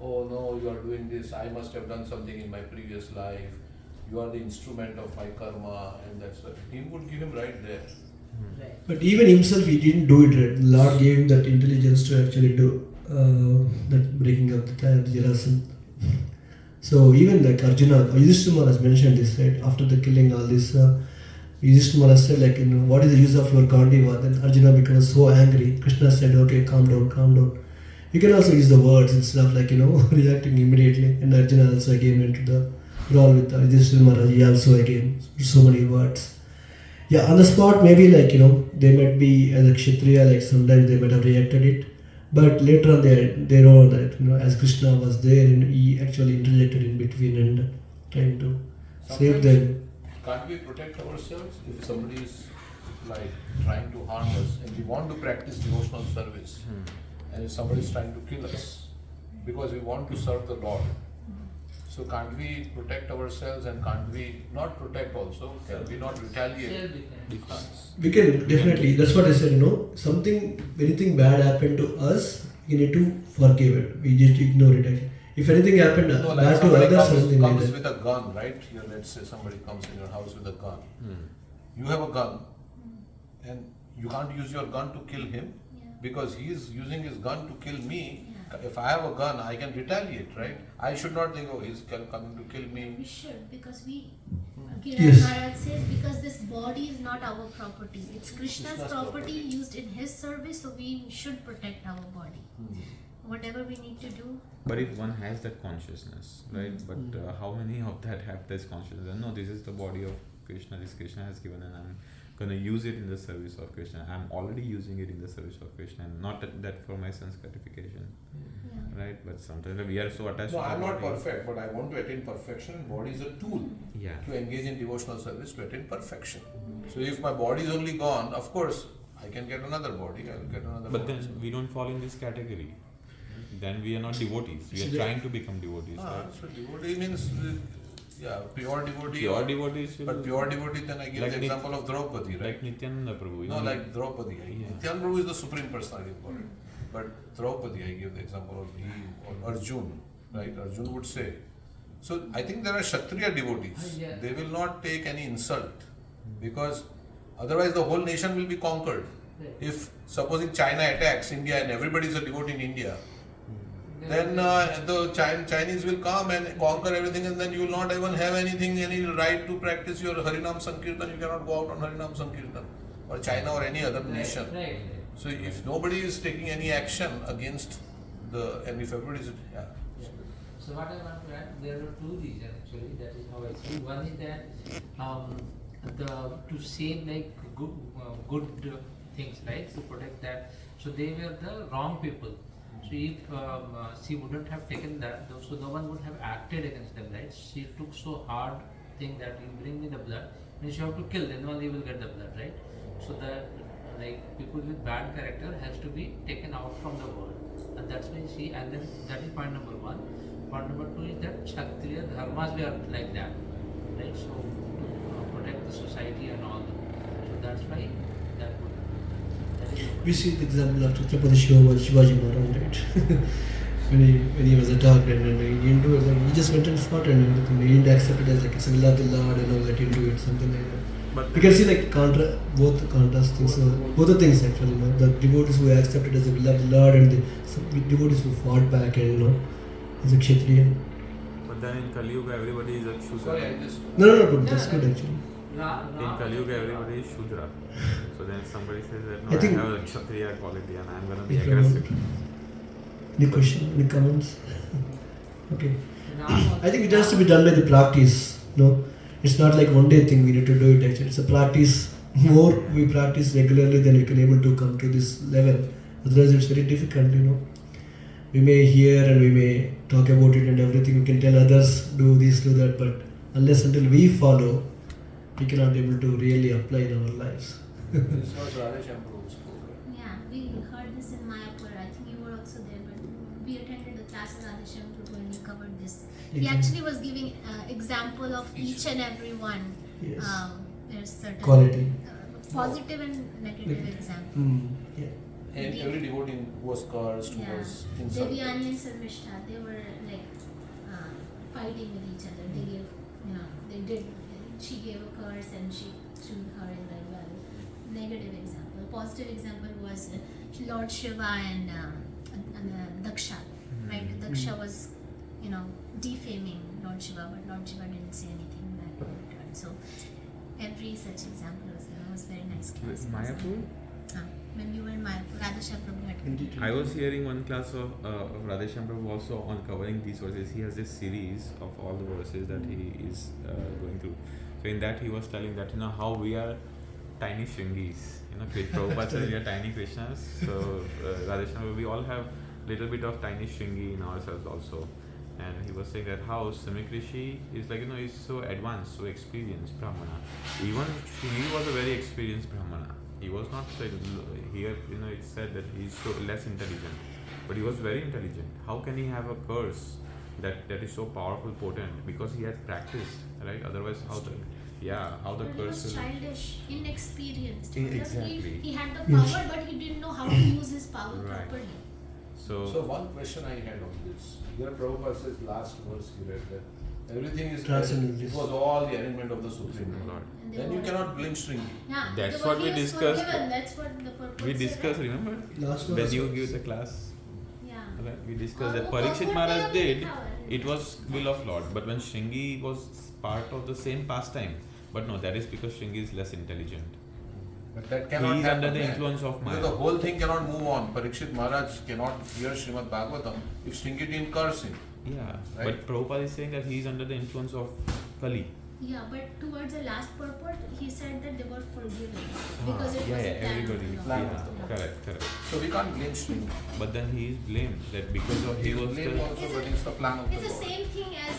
D: oh no, you are doing this, I must have done something in my previous life, you are the instrument of my karma, and that's what. He would give him right there.
B: Right. But even himself, he didn't do it right. The Lord gave him that intelligence to actually do that breaking up the Jarasan. So even like Arjuna, Yudhishthira has mentioned this, right? After the killing all this, Yudhishthira said what is the use of your Gandiva? Then Arjuna becomes so angry. Krishna said, okay, calm down, calm down. You can also use the words instead of reacting immediately. And Arjuna also again went to the brawl with Yudhishthira. He also again so many words. Yeah, on the spot maybe they might be as a Kshatriya, sometimes they might have reacted it. But later on they know that as Krishna was there and he actually interjected in between and trying to save them.
D: Can't we protect ourselves if somebody is trying to harm us and we want to practice devotional service and if somebody is trying to kill us because we want to serve the Lord? So can't we protect ourselves and can't we not protect also? Can we not retaliate?
B: We can definitely. That's what I said. Anything bad happened to us, you need to forgive it. We just ignore it. If anything happened bad to others,
D: comes with a gun, right? Here, let's say somebody comes in your house with a gun. You have a gun, and you can't use your gun to kill him because he is using his gun to kill me. If I have a gun, I can retaliate, right? I should not think, oh, he's coming to kill me.
C: We should, because
B: Yes.
C: Maharaj says, because this body is not our property. It's Krishna's property used in his service, so we should protect our body. Whatever we need to do.
A: But if one has that consciousness, right? But how many of that have this consciousness? No, this is the body of Krishna. This Krishna has given, and I'm going to use it in the service of Krishna. I'm already using it in the service of Krishna, and not that for my sense gratification, right? But sometimes we are so attached.
D: No,
A: to
D: I'm not
A: body.
D: perfect, but I want to attain perfection. Body is a tool to engage in devotional service to attain perfection. So if my body is only gone, of course, I can get another body. I will get another.
A: But then we don't fall in this category. Then we are not devotees. We are trying to become devotees. Right?
D: So devotee means, pure devotee.
A: Pure devotees.
D: But pure devotee, then I give the example of Draupadi, right?
A: Like Nityananda Prabhu.
D: No, like Draupadi. Nityananda Prabhu is the supreme personality of God. But Draupadi, I give the example of or Arjun, right? Arjun would say. So I think there are Kshatriya devotees. They will not take any insult because otherwise the whole nation will be conquered. If supposing China attacks India and everybody is a devotee in India, then the Chinese will come and conquer everything, and then you will not even have any right to practice your Harinam Sankirtan. You cannot go out on Harinam Sankirtan, or China or any other nation. So if nobody is taking any action against and if everybody is,
E: So what I want to add, there are two reasons actually, that is how I see. One is that to say good things, right, to protect that. So they were the wrong people. So if she wouldn't have taken that, so no one would have acted against them, right? She took so hard thing that you bring me the blood, and she have to kill, then only will get the blood, right? So the people with bad character has to be taken out from the world, and that's why and then that is point number one. Point number two is that Kshatriya dharmas were like that, right? So to protect the society and all that. So that's why that would.
B: We see the example of Chhatrapati Shivaji Maharaj, right? when he was attacked and he didn't do it, he just went and fought and everything. He didn't accept it as it's a will of the Lord and all, let him do it, something like that. But you can see both the contrast things, both the things actually. The devotees who accepted as a will of the Lord and the devotees who fought back and as a Kshatriya.
A: But then in Kali Yuga everybody is a Shudra.
D: sorry, I just.
B: No, that's good actually.
A: In Kali Yuga everybody is Shudra. So then somebody says that no,
B: I think-
A: have a Kshatriya quality and I'm going to be aggressive.
B: Any question? Any comments? Okay. I think it has to be done by the practice. It's not like one day thing we need to do it actually. It's a practice. More we practice regularly, then we can able to come to this level. Otherwise it's very difficult, We may hear and we may talk about it and everything. We can tell others do this, do that, but unless until we follow, we cannot be able to really apply in our lives.
D: This was Radheshyam Prabhu spoke.
C: Yeah, we heard this in Mayapur. I think you were also there, but we attended the class of Radheshyam Prabhu and he covered this. He
B: Okay.
C: actually was giving example of each and every one.
B: Yes.
C: There's certain
B: Quality.
C: positive and negative example.
B: Yeah.
D: And every devotee was cursed,
C: Yeah.
D: was insulted.
C: Devyani and Sarvishta, they were like fighting with each other. They gave, they did. She gave a curse and she threw her in the well. Negative example. Positive example was Lord Shiva and Daksha. Right? Daksha was, defaming Lord Shiva, but Lord Shiva didn't say anything back in return. So every such example was there. It was very nice class.
A: Mayapur?
C: When we were in Mayapur, Radheshyam Prabhu had
A: I was hearing one class of Radheshyam Prabhu also on covering these verses. He has this series of all the verses that he is going through. So in that he was telling that how we are tiny Shringis. Prabhupada said we are tiny Krishnas. So Radheshyam Prabhu, we all have little bit of tiny Shringi in ourselves also. And he was saying that how Samik Rishi is like he's so advanced, so experienced Brahmana. Even he was a very experienced Brahmana. He was not said here. It's said that he is so less intelligent, but he was very intelligent. How can he have a curse that is so powerful, potent? Because he had practiced, right? Otherwise, how the
C: But he
A: curse
C: was childish, inexperienced.
A: Exactly.
C: He had the power, but he didn't know how to use his power
A: Right.
C: properly.
D: So one question I had on this. Here Prabhupada says last verse you read that everything is
B: Transcendental.
D: it was all the arrangement of the Supreme Lord.
A: Lord.
C: And they
D: Then you
C: were-
D: cannot blame Shringi.
C: Yeah,
A: That's
C: the
A: what we
C: body is
A: discussed.
C: forgiven. That's what the purpose.
A: We discussed, remember?
B: Last
A: When
B: verse
A: you
B: was-
A: give the class,
C: Yeah.
A: right? We discussed that
C: Oh,
A: Parikshit
C: purport
A: Maharaj
C: they have
A: did.
C: power.
A: It was will of Lord, but when Shringi was part of the same pastime, but no, that is because Shringi is less intelligent.
D: But that cannot
A: He is
D: happen.
A: under the
D: eh?
A: influence of
D: Because
A: Maya.
D: the whole thing cannot move on. Parikshit Maharaj cannot hear Srimad Bhagavatam if Shringi didn't curse him.
A: Yeah,
D: Right.
A: but Prabhupada is saying that he is under the influence of Kali.
C: Yeah, but towards the last purport, he said that they were forgiven because it was a plan
A: everybody.
C: of the
D: Plan
C: Lord.
D: of the
C: Yeah.
A: Correct.
D: So we can't blame Shringi.
A: But then he is blamed that because of he was
D: Blame
A: the
D: also, but it's the plan of
C: It's
D: the
C: the
D: Lord.
C: same thing as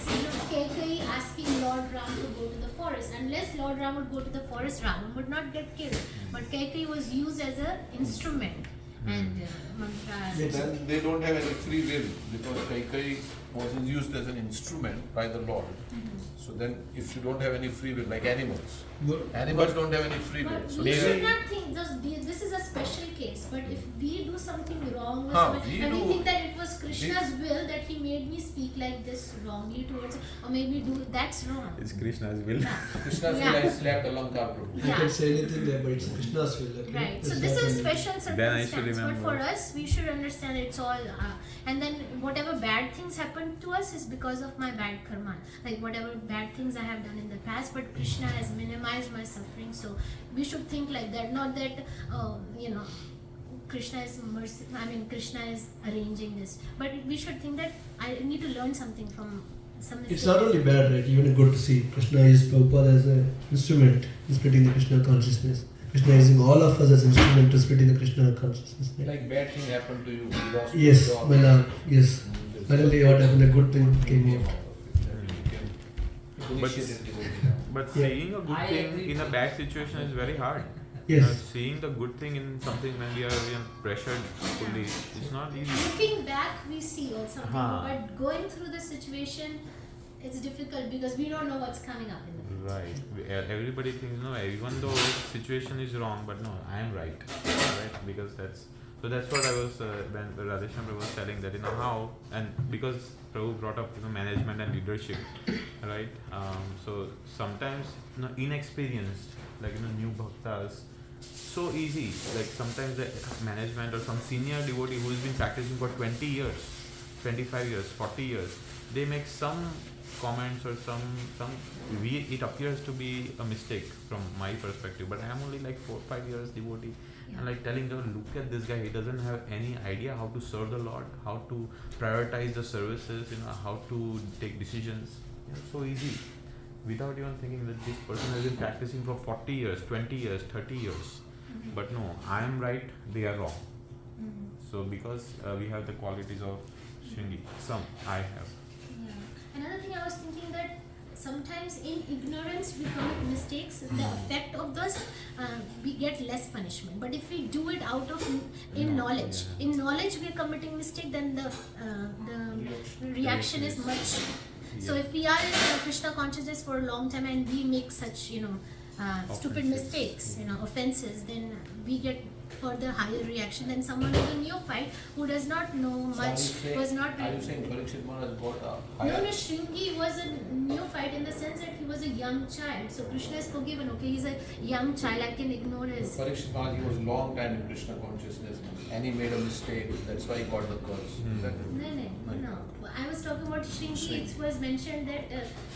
C: Kekai asking Lord Ram to go to the forest. Unless Lord Ram would go to the forest, Ram would not get killed. But Kekai was used as an instrument, and mantra.
B: Yes.
D: Then they don't have any free will because Kaikai was used as an instrument by the Lord. So then if you don't have any free will, like animals, animals don't have any free will.
C: But
D: So
C: we
D: they
C: should not think this is a special case. But if we do something wrong with
D: Huh,
C: someone,
D: we
C: and we
D: do-
C: think that it was Krishna's will that he made me speak like this wrongly towards, or made me do that's wrong.
A: it's Krishna's will.
D: Krishna's
C: Yeah.
D: will I slapped Alankar Prabhu.
B: You can say anything there, but it's Krishna's will. Okay?
C: Right. So
B: It's
C: this
B: not
C: is
B: only-
C: special
A: Then I should
C: circumstance. But
A: remember.
C: for us, we should understand it's all. And then whatever bad things happen to us is because of my bad karma. Like whatever bad things I have done in the past, but Krishna has minimized my suffering. So we should think like that. Not that Krishna is mercy. Krishna is arranging this. But we should think that I need to learn something from some.
B: It's not only bad, right? Even good to see Krishna is Prabhupada as an instrument in spreading the Krishna consciousness. Krishna is using all of us as instrument to spreading the Krishna consciousness. Right?
D: Like bad thing happened to you, you lost
B: Yes,
D: your job.
B: my love. Yes. Finally, what happened? A good thing came
D: Came
B: out.
D: out of it. Then you became initiated devotee now.
A: But
B: Yeah.
A: seeing a good
E: I
A: thing
E: agree
A: in a
E: to
A: bad situation is very hard.
B: Yes.
A: Seeing the good thing in something when we are pressured fully, it's not easy.
C: Looking back, we see or something,
A: Huh.
C: but going through the situation, it's difficult because we don't know what's coming up in the future.
A: Right. Everybody thinks even though situation is wrong, but no, I am right. Right? Because that's what I was when Radheshyam Prabhu was telling that how, and because Prabhu brought up management and leadership, right? So sometimes inexperienced, like new bhaktas, so easy. Like sometimes the management or some senior devotee who has been practicing for 20 years, 25 years, 40 years, they make some comments or it appears to be a mistake from my perspective, but I am only like 4-5 years devotee.
C: Yeah.
A: And like telling them, look at this guy, he doesn't have any idea how to serve the Lord, how to prioritize the services, how to take decisions. So easy, without even thinking that this person has been practicing for 40 years, 20 years, 30 years. But no, I am right, they are wrong. So because we have the qualities of Shringi, I have.
C: Yeah. Another thing I was thinking that sometimes in ignorance we commit mistakes. The effect of this, we get less punishment. But if we do it out of in knowledge, in knowledge we are committing mistake, then the reaction is much. So if we are in Krishna consciousness for a long time and we make such stupid mistakes, offenses, then we get further higher reaction than someone who is a neophyte who does not know much, was not.
D: Are you saying Parikshit Maharaj got a
C: No,
D: higher?
C: Shringi was a neophyte in the sense that he was a young child. So Krishna is forgiven. Okay, he's a young child. I can ignore his.
D: Parikshit Maharaj, he was long time in Krishna consciousness and he made a mistake. That's why he got the curse.
C: No. I was talking about Shringi. It was mentioned that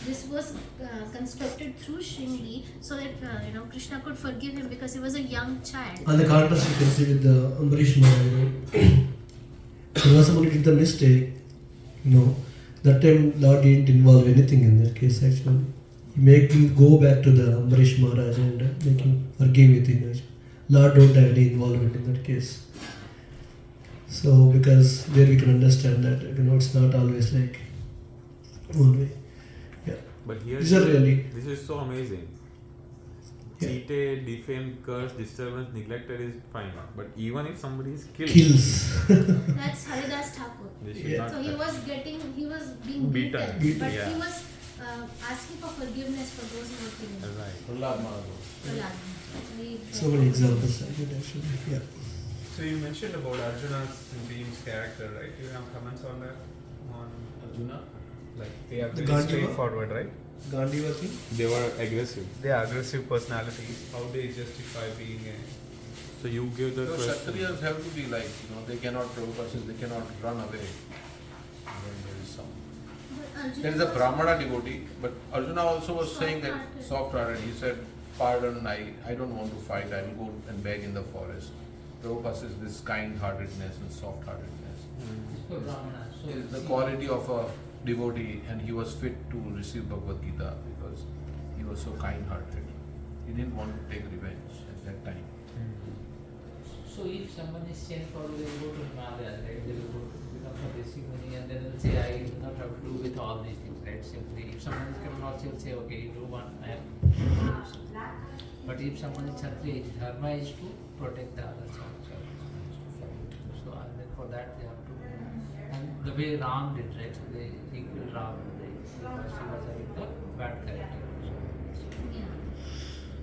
C: this was constructed through Shringi so that Krishna could forgive him because he was a young child.
B: On the contrast, you can see with the Ambarish Maharaj, right? When somebody did the mistake, that time Lord didn't involve anything in that case actually. He make him go back to the Ambarish Maharaj and make him forgive within. Lord don't have any involvement in that case. So because there we can understand that it's not always like one way. Yeah.
A: But here,
B: These are really.
A: this is so amazing.
B: Yeah.
A: Cheated, defamed, cursed, disturbance, neglected is fine. But even if somebody is killed,
B: Kills.
C: That's Haridas Thakur.
A: they should
B: Yeah.
A: not
C: So he was being
A: Beaten.
C: beaten, but
A: Yeah.
C: he was asking for forgiveness for those who were killing.
A: Right.
D: Prahlad Maharaj.
C: Prahlad.
B: So many examples like that actually. Yeah.
F: So you mentioned about Arjuna's and Bhim's character, right? You have comments on that? On
D: Arjuna?
F: like they are
B: The
F: very
B: Gandhi
F: straightforward, right?
B: Gandiva thing.
A: They were aggressive.
F: They are aggressive personalities. How they justify being a
A: So you give the
D: So
A: question.
D: Kshatriyas have to be like, they cannot, Prabhupada says, they cannot run away when there is some. There is a Brahmana devotee, but Arjuna also was saying that soft-hearted. He said, pardon, I don't want to fight, I will go and beg in the forest. Prabhupada says this kind-heartedness and soft-heartedness
E: So Brahmana. So
D: is the
E: see,
D: quality of a devotee, and he was fit to receive Bhagavad Gita because he was so kind-hearted. He didn't want to take revenge at that time.
E: So if someone is sent for, they will go to Himalayas, right? They will go to become a Desi Muni and then they'll say, I do not have to do with all these things, right? Simply, if someone is coming also, he'll say, okay, you do one, I am. But if someone is Kshatriya, his dharma is to protect the others also. So and then for that they have to, and the way Ram did, right? So they killed Ram, right? Because he was having the bad character.
C: Yeah.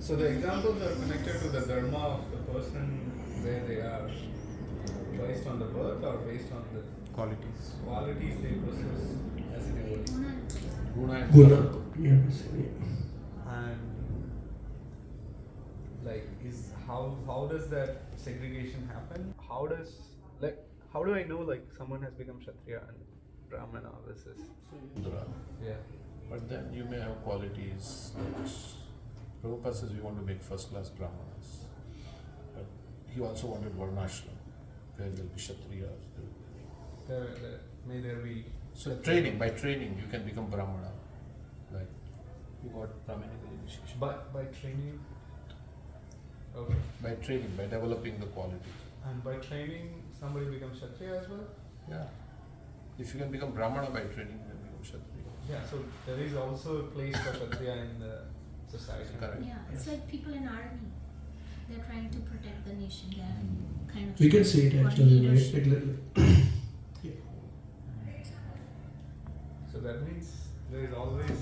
F: So the examples are connected to the dharma of the person where they are, based on the birth or based on the
A: Qualities.
F: qualities they possess as a devotee.
D: Guna and
B: Guna. Yes.
F: And like is how does that segregation happen? How do I know like someone has become Kshatriya and Brahmana versus
D: Indra.
F: yeah.
D: But then you may have qualities which Prabhupada says we want to make first class Brahmanas. But he also wanted Varnashram, where there will be Kshatriyas.
F: May there be
D: So by training you can become Brahmana. Like you got Brahminical initiation.
F: but by training. Okay.
D: By training, by developing the qualities.
F: And by training somebody becomes Kshatriya as well?
D: Yeah. If you can become Brahmana by training, you can become Kshatriya.
F: Yeah, so there is also a place for Kshatriya in the society.
D: Correct.
C: Yeah, it's like people in army. They're trying to protect the nation. They're kind of.
B: We can see it
C: for
B: actually, right?
C: leadership.
B: Regularly.
F: So that means there is always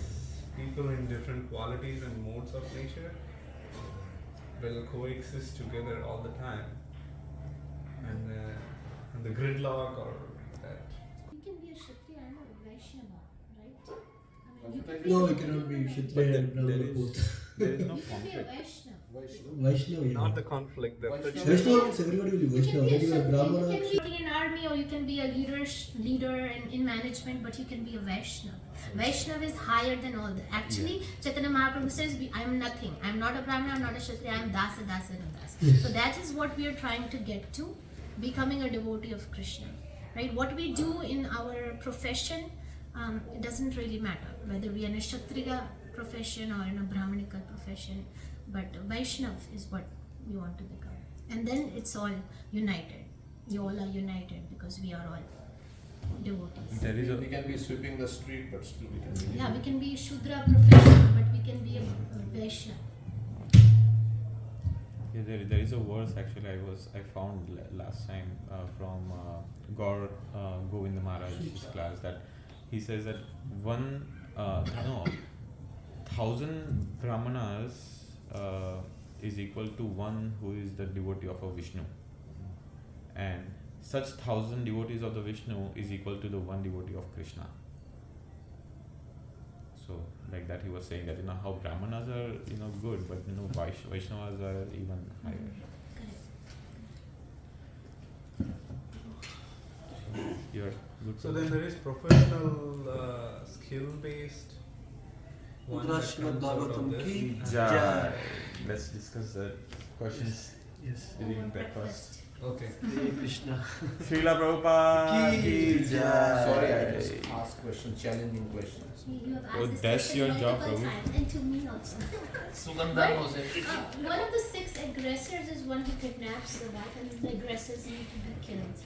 F: people in different qualities and modes of nature will coexist together all the time. And the gridlock or that.
C: You can be a Kshatriya and a Vaishnava, right? I mean, you can be
B: No,
C: a-
B: we cannot be
A: But
B: Kshatriya and
A: there
B: Brahmana
A: is-
B: both.
A: There is no
C: You can be a
A: conflict.
C: Vaishnava.
B: Vaishnava, yeah.
F: Not the conflict, the
D: Vaishnava-
F: friction.
B: Vaishnava means everybody will be
C: You can
B: Vaishnava.
C: be a
B: Whether you are
C: Kshatriya,
B: Brahmana.
C: you can be in army, or you can be a leader in management, but you can be a Vaishnava. Vaishnava is higher than all that. Actually, Chaitanya Mahaprabhu says, I am nothing. I am not a Brahmana, I am not a Kshatriya, I am Dasa, Dasa, and Dasa.
B: Yes.
C: So that is what we are trying to get to, becoming a devotee of Krishna. Right? What we do in our profession, it doesn't really matter whether we are in a Kshatriya profession or in a Brahmanical profession, but Vaishnav is what we want to become. And then it's all united. You all are united because we are all devotees.
A: There is
D: We can be sweeping the street, but still we can be.
C: Yeah, we can be a Shudra profession, but we can be a Vaishnav.
A: Yeah, there is a verse actually I found last time from Gaur Govind Maharaj's class, that he says that one no 1,000 brahmanas is equal to one who is the devotee of a Vishnu, and such 1,000 devotees of the Vishnu is equal to the one devotee of Krishna. So like that he was saying that how brahmanas are good, but Vaishnavas are even higher. So you're good.
F: So then there is professional, skill-based one that
B: Srimad
F: comes out of
B: Bhagavatam
F: this.
B: ki
A: Jai.
B: Jai.
A: Let's discuss the questions
B: Yes.
A: during breakfast.
F: Okay.
B: Hare Krishna.
A: Srila Prabhupada
B: Ki Jai.
D: Sorry, I just asked questions, challenging questions.
C: You have asked
A: Oh,
C: this
A: that's
C: question
A: your job,
C: multiple
A: Prabhu.
C: times, and to me also.
D: Sugandha knows everything.
C: One of the 6 aggressors is one who kidnaps the wife, and the aggressors need to be killed.